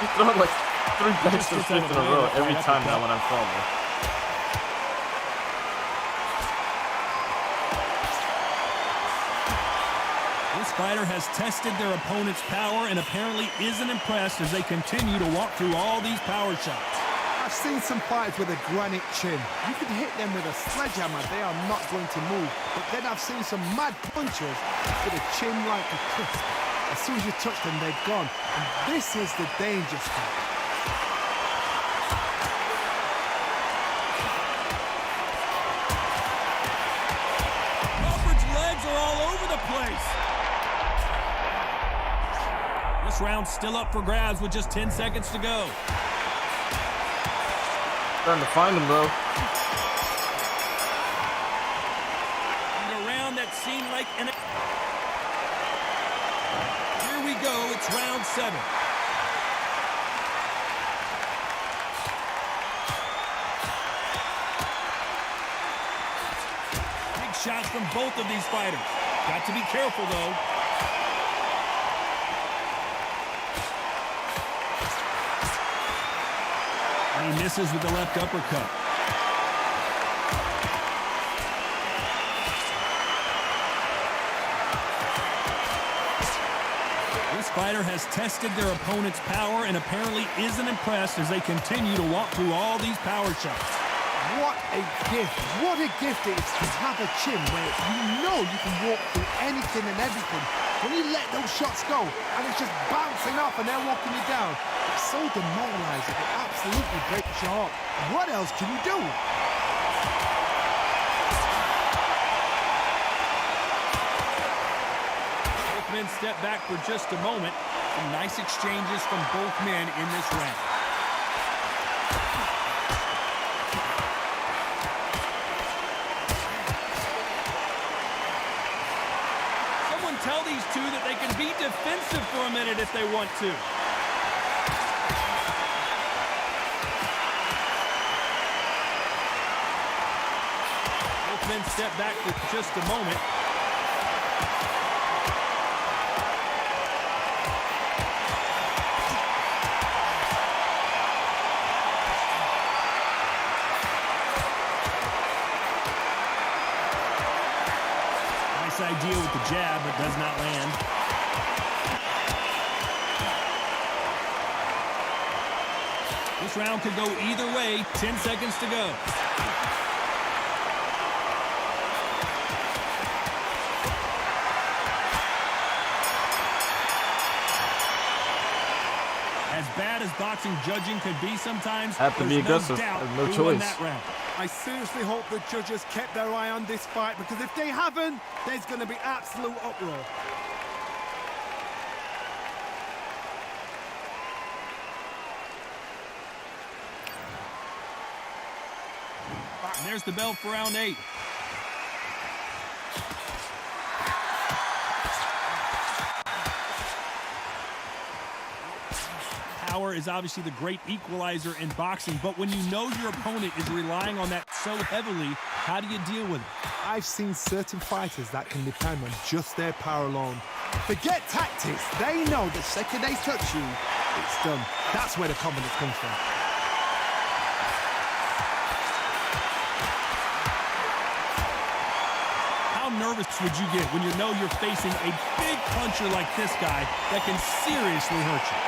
He's throwing like 3 backstep straight in a row every time now when I'm falling. This fighter has tested their opponent's power and apparently isn't impressed as they continue to walk through all these power shots. I've seen some fighters with a granite chin. You can hit them with a sledgehammer, they are not going to move. But then I've seen some mad punchers with a chin like a crisp. As soon as you touch them, they're gone. And this is the danger spot. Crawford's legs are all over the place. This round's still up for grabs with just 10 seconds to go. Starting to find him, though. And a round that seemed like an... It's round 7. Big shots from both of these fighters. Got to be careful, though. And he misses with the left uppercut. This fighter has tested their opponent's power and apparently isn't impressed as they continue to walk through all these power shots. What a gift. What a gift it is to have a chin where you know you can walk through anything and everything. When you let those shots go and it's just bouncing off and they're walking you down, it's so demoralizing. It absolutely breaks your heart. What else can you do? Both men step back for just a moment. Some nice exchanges from both men in this round. Tell these two that they can be defensive for a minute if they want to. Both men step back for just a moment. Idea with the jab, but does not land. This round could go either way. 10 seconds to go. As bad as boxing judging could be sometimes, have to be aggressive. No no choice. That round. I seriously hope the judges kept their eye on this fight, because if they haven't, there's going to be absolute uproar. And there's the bell for round 8. Power is obviously the great equalizer in boxing, but when you know your opponent is relying on that so heavily, how do you deal with it? I've seen certain fighters that can depend on just their power alone. Forget tactics. They know the second they touch you, it's done. That's where the confidence comes from. How nervous would you get when you know you're facing a big puncher like this guy that can seriously hurt you?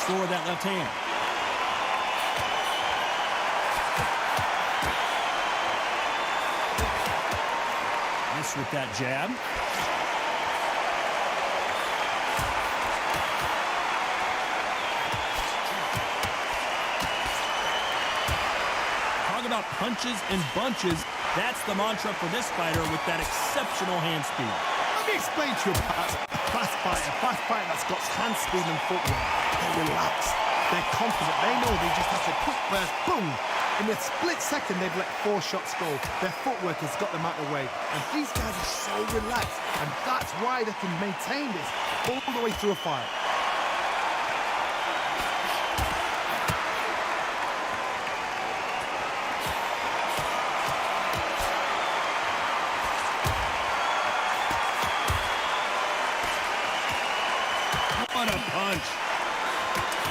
Restore that left hand. Miss with that jab. Talk about punches and bunches. That's the mantra for this fighter with that exceptional hand speed. Let me explain to you about a fast fighter that's got hand speed and footwork. They're relaxed. They're confident. They know they just have to quick burst, boom. In a split second, they've let 4 shots go. Their footwork has got them out of the way. And these guys are so relaxed. And that's why they can maintain this all the way through a fight. What a punch.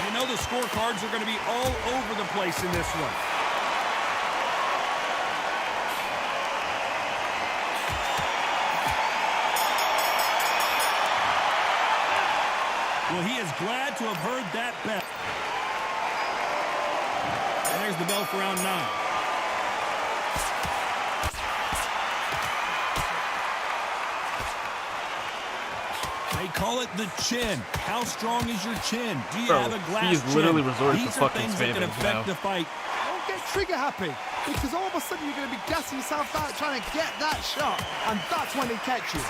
You know the scorecards are going to be all over the place in this one. Well, he is glad to have heard that bell. And there's the bell for round 9. They call it the chin. How strong is your chin? Do you have a glass he's chin? literally resorted These to are fucking things that can savings affect now. the fight. Don't get trigger happy, because all of a sudden you're going to be gassing yourself out trying to get that shot, and that's when they catch you.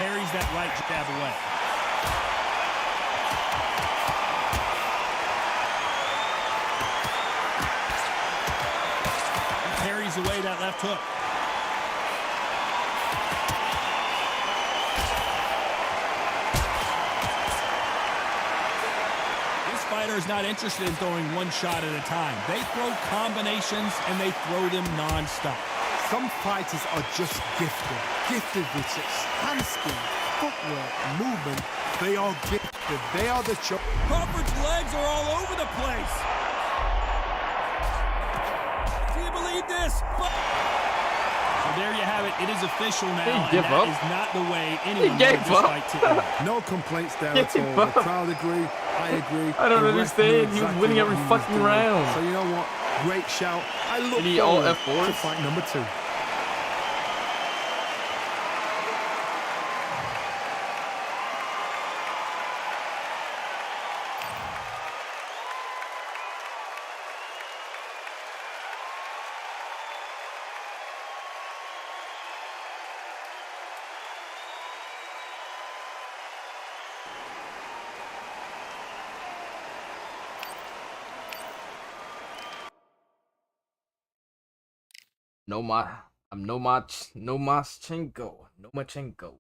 parries that right jab away. He parries away that left hook. This fighter is not interested in throwing one shot at a time. They throw combinations, and they throw them non-stop. Some fighters are just gifted with such hand skill, footwork, movement. They are gifted. They are the choice. Crawford's legs are all over the place. Do you believe this? So there you have it. It is official now, He and that up. is not the way anyone gave wanted this up. fight to end. No complaints there He at all. gave The up. crowd agree. I agree. I don't The ref understand. knew He was winning exactly every what he was fucking doing. round. So you know what? Great shout. I look Did he all forward F4s? to fight number 2. Nomachenko.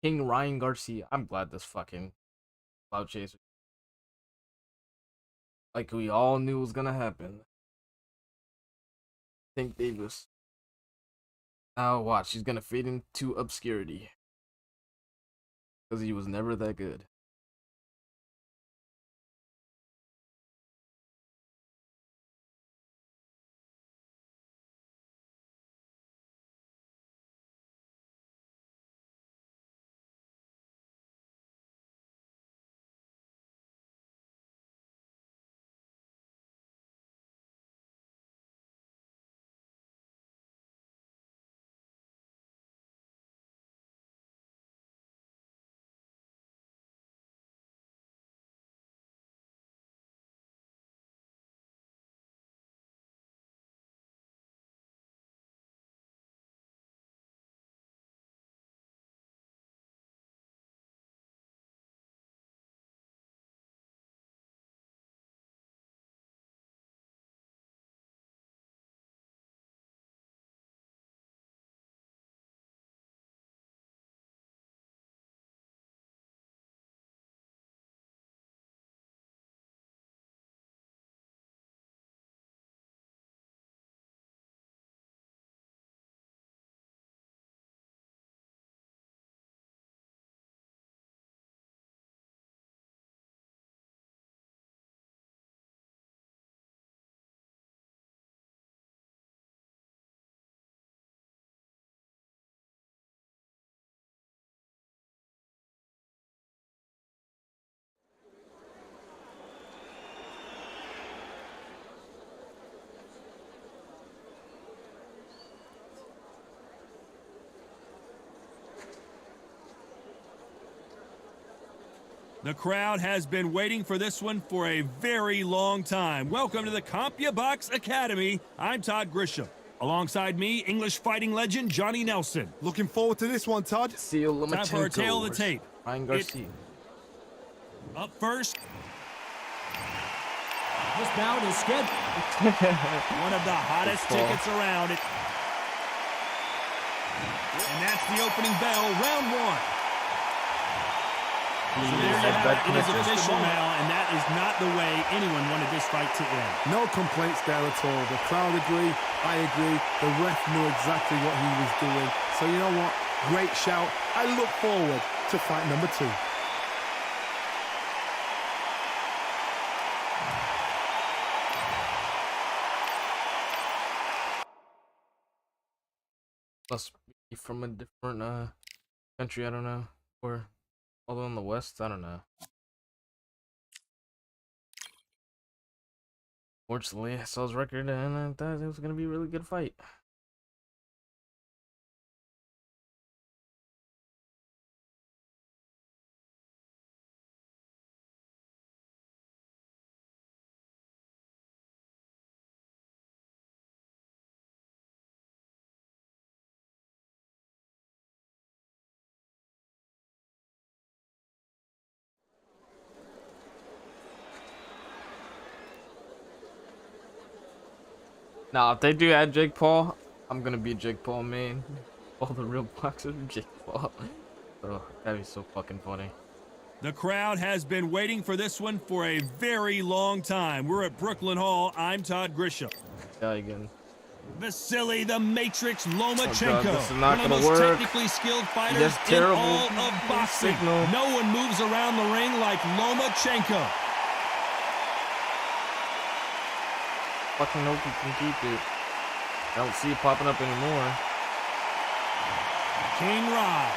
King Ryan Garcia. I'm glad this fucking cloud chase, like we all knew was gonna happen. Tank Davis. Now watch, he's gonna fade into obscurity. Because he was never that good. The crowd has been waiting for this one for a very long time. Welcome to the CompuBox Academy. I'm Todd Grisham. Alongside me, English fighting legend Johnny Nelson. Looking forward to this one, Todd. Seal Lomachenko. Time for a tail of the tape. Ryan Garcia. Up first, This bout is scheduled. one of the hottest tickets around it. And that's the opening bell, round 1. So there you have it. It is official now, and that is not the way anyone wanted this fight to end. No complaints there at all. The crowd agree. I agree. The ref knew exactly what he was doing. So you know what? Great shout. I look forward to fight number 2. Must be from a different country, I don't know. Or although in the West, I don't know. Fortunately, I saw his record and I thought it was gonna be a really good fight. Now, if they do add Jake Paul, I'm gonna be Jake Paul main. All the real boxers are Jake Paul. Oh, that'd be so fucking funny. The crowd has been waiting for this one for a very long time. We're at Brooklyn Hall. I'm Todd Grisham. Yeah, again. Vasily the Matrix Lomachenko, Oh God, this is not one of the gonna most work. technically skilled fighters Yes, in terrible. all of boxing. Signal. No one moves around the ring like Lomachenko. Fucking hope he can keep it. I don't see it popping up anymore. King Rod.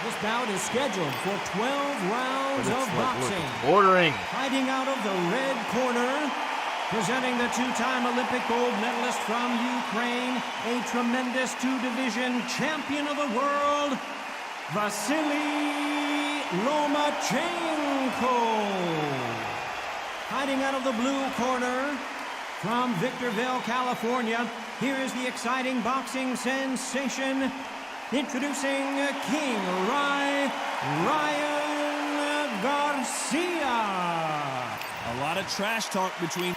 This bout is scheduled for 12 rounds of boxing. Bordering. Fighting out of the red corner, presenting the two-time Olympic gold medalist from Ukraine, a tremendous two-division champion of the world, Vasily Lomachenko. Fighting out of the blue corner, from Victorville, California, here is the exciting boxing sensation, introducing King Ryan Garcia. A lot of trash talk between.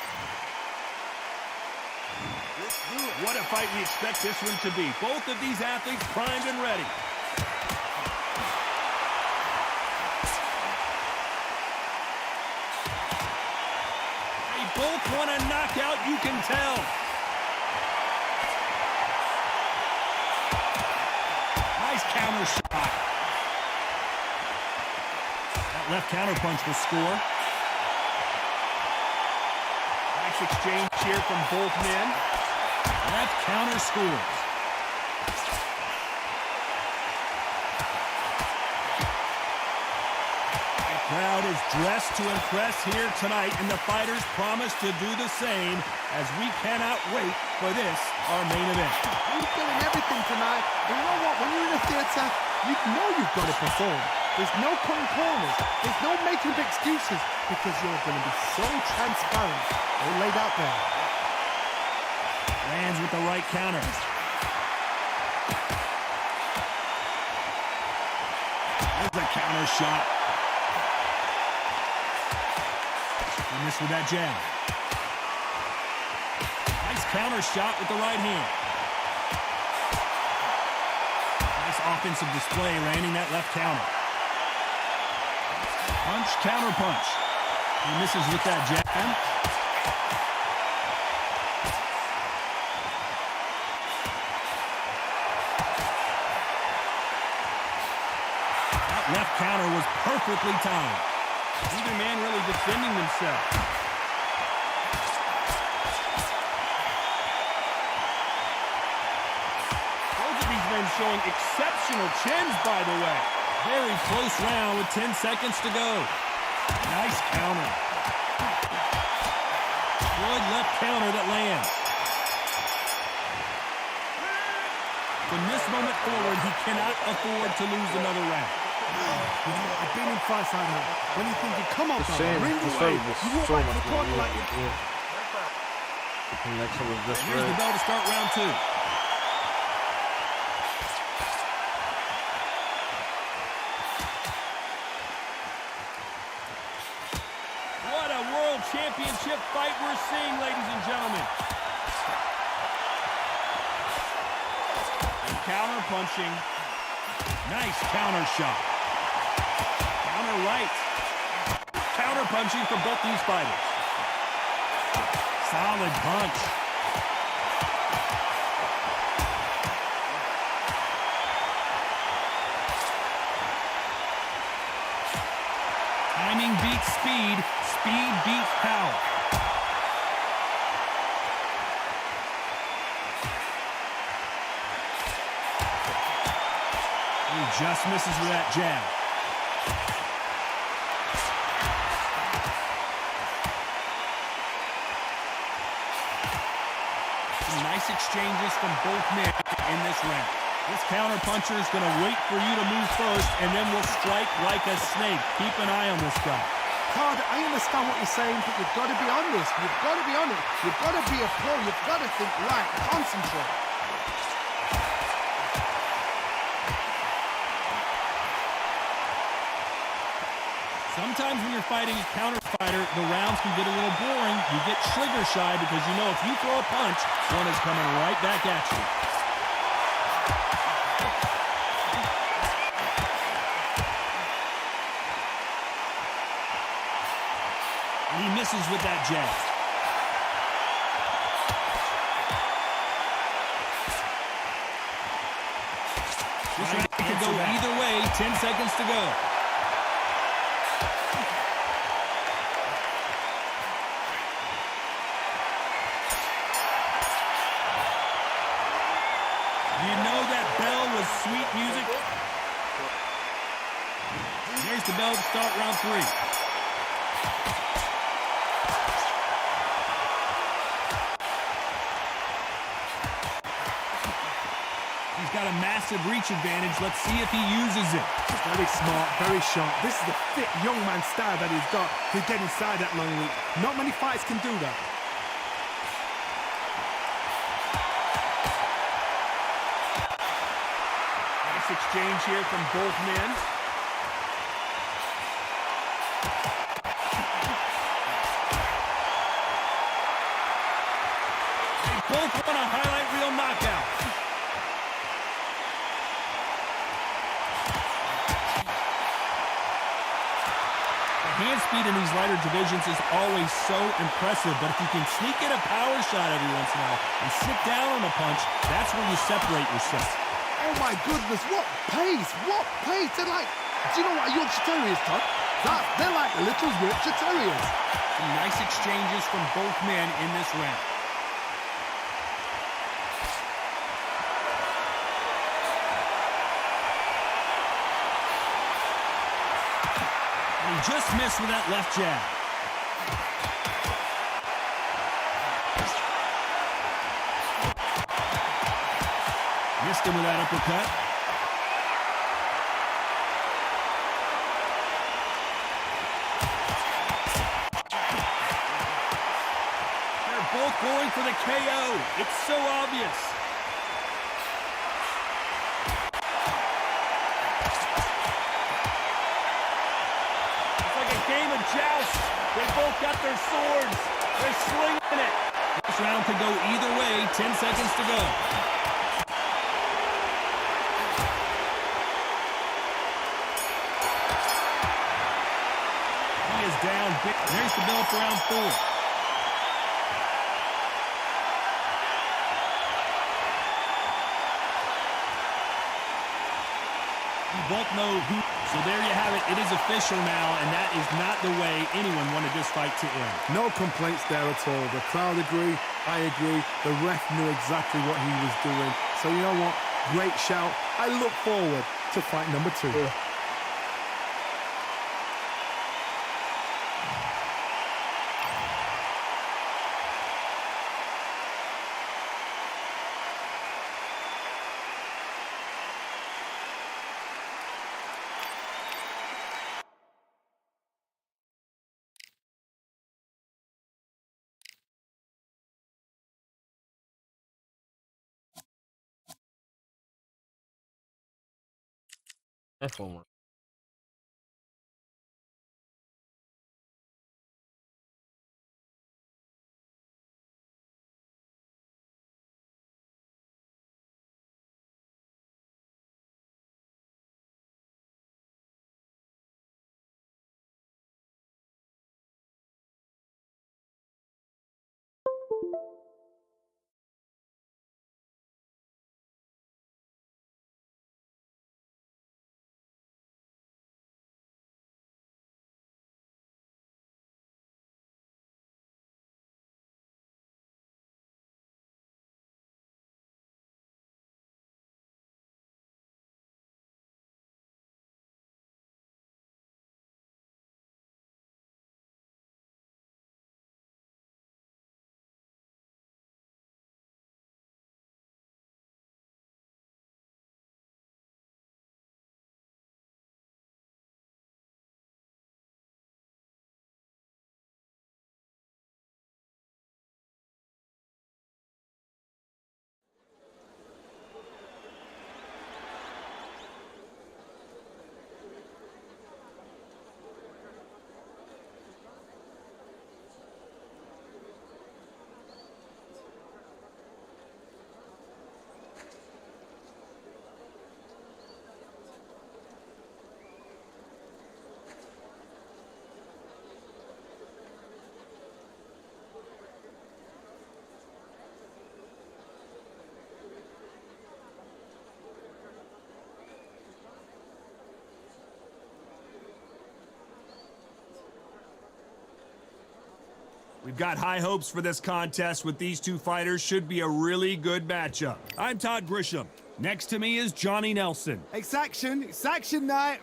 What a fight we expect this one to be. Both of these athletes primed and ready. They both want a knockout, you can tell. Nice counter shot. That left counter punch will score. Nice exchange here from both men. Left counter scores. The crowd is dressed to impress here tonight, and the fighters promise to do the same as we cannot wait for this, our main event. You're doing everything tonight. And you know what? When you're in a theater, you know you've got to perform. There's no cutting corners. There's no making of excuses because you're going to be so transparent. All laid out there. Lands with the right counter. There's a counter shot. He missed with that jab. Nice counter shot with the right hand. Nice offensive display, landing that left counter. Punch, counter punch. He misses with that jab. That left counter was perfectly timed. Neither man really defending themselves. Both of these men showing exceptional chins, by the way. Very close round with 10 seconds to go. Nice counter. Good left counter that lands. From this moment forward, he cannot afford to lose another round. You know, I've been in fights like that. When you think you come up, ring This away, fight was you walk so back to much the corner more like you. The connection was just Here's the right. bell to start round two. What a world championship fight we're seeing, ladies and gentlemen. And counter punching. Nice counter shot. Counter right. Counter punching from both these fighters. Solid punch. Timing beats speed. Speed beats power. He just misses with that jab. Some nice exchanges from both men in this round. This counter puncher is going to wait for you to move first and then will strike like a snake. Keep an eye on this guy. Todd, I understand what you're saying, but you've got to be honest. You've got to be honest. You've got to be a pro. You've got to think right. Concentrate. So Sometimes when you're fighting a counter fighter, the rounds can get a little boring. You get trigger shy because you know if you throw a punch, one is coming right back at you. And he misses with that jab. This round can go either way. 10 seconds to go. You know that bell was sweet music. There's the bell to start round 3. He's got a massive reach advantage. Let's see if he uses it. Very smart, very sharp. This is the fit young man style that he's got to get inside that long reach. Not many fights can do that. Exchange here from both men. They both want a highlight reel knockout. The hand speed in these lighter divisions is always so impressive, but if you can sneak in a power shot every once in a while and sit down on a punch, that's where you separate yourself. Oh my goodness, what pace, what pace. They're like, do you know what a Yorkshire Terrier is, Todd? They're like little Yorkshire Terriers. Some nice exchanges from both men in this round. And he just missed with that left jab. Missed him with that uppercut. They're both going for the KO. It's so obvious. It's like a game of joust. They both got their swords. They're slinging it. This round could go either way. 10 seconds to go. Down. There's the bell for round 4. You both know who. So there you have it. It is official now, and that is not the way anyone wanted this fight to end. No complaints there at all. The crowd agree. I agree. The ref knew exactly what he was doing. So you know what? Great shout. I look forward to fight number 2. Yeah. That's one more. We've got high hopes for this contest with these two fighters. Should be a really good matchup. I'm Todd Grisham. Next to me is Johnny Nelson. It's action night.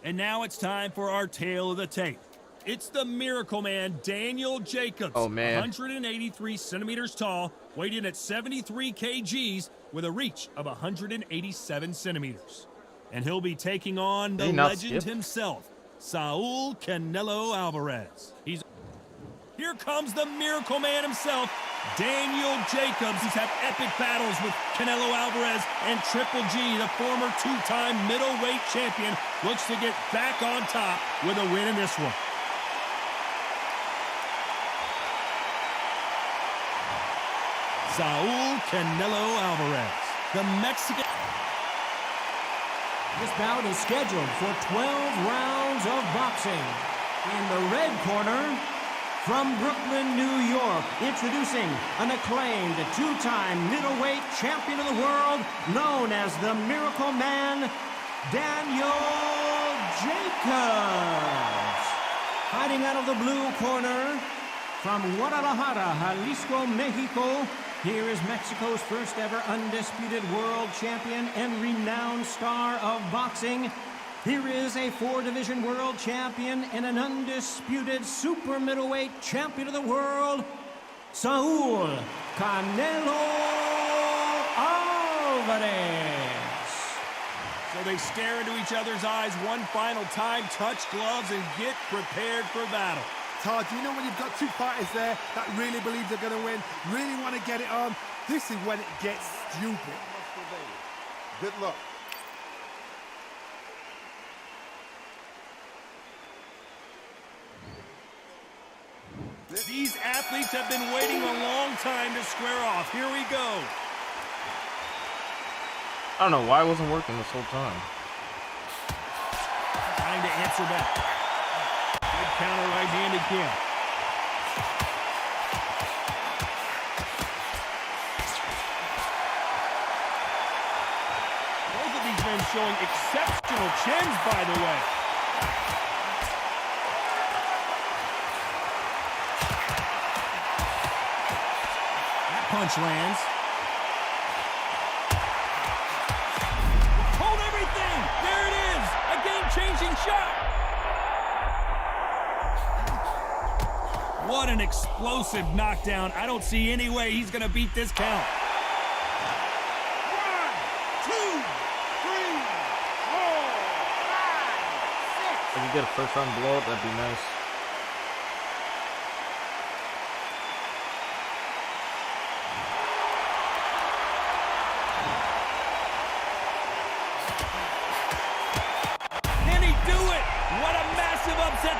And now it's time for our tale of the tape. It's the Miracle Man, Daniel Jacobs. Oh, man. 183 centimeters tall, weighed in at 73 kgs, with a reach of 187 centimeters. And he'll be taking on the legend himself, Saul Canelo Alvarez. Here comes the Miracle Man himself, Daniel Jacobs. He's had epic battles with Canelo Alvarez, and Triple G, the former two-time middleweight champion, looks to get back on top with a win in this one. Saul Canelo Alvarez, the Mexican. This bout is scheduled for 12 rounds of boxing. In the red corner, from Brooklyn, New York, introducing an acclaimed two-time middleweight champion of the world, known as the Miracle Man, Daniel Jacobs. Fighting out of the blue corner, from Guadalajara, Jalisco, Mexico, here is Mexico's first ever undisputed world champion and renowned star of boxing. Here is a four-division world champion and an undisputed super middleweight champion of the world, Saul Canelo Alvarez. So they stare into each other's eyes one final time, touch gloves, and get prepared for battle. Todd, you know when you've got two fighters there that really believe they're going to win, really want to get it on? This is when it gets stupid. Good luck. These athletes have been waiting a long time to square off. Here we go. I don't know why it wasn't working this whole time. Trying to answer back. Good counter right-handed kick. Both of these men showing exceptional chins, by the way. Punch lands. Hold everything! There it is! A game-changing shot! What an explosive knockdown. I don't see any way he's gonna beat this count. 1, 2, 3, 4, 5, 6. If you get a first round blowout, that'd be nice.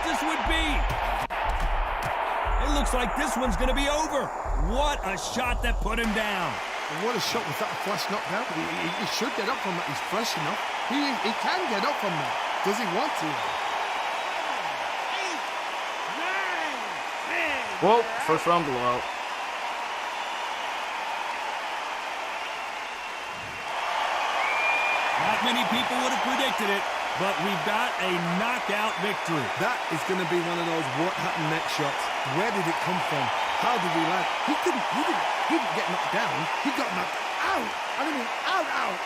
This would be. It looks like this one's going to be over. What a shot that put him down. And what a shot was that, a flash knockdown? He should get up from that. He's fresh enough. He can get up from that. Does he want to? 8, 9, 10. Well, first round blowout. Not many people would have predicted it, but we've got a knockout victory. That is going to be one of those what happened next shots. Where did it come from? How did he land? He didn't get knocked down. He got knocked out. I mean, out.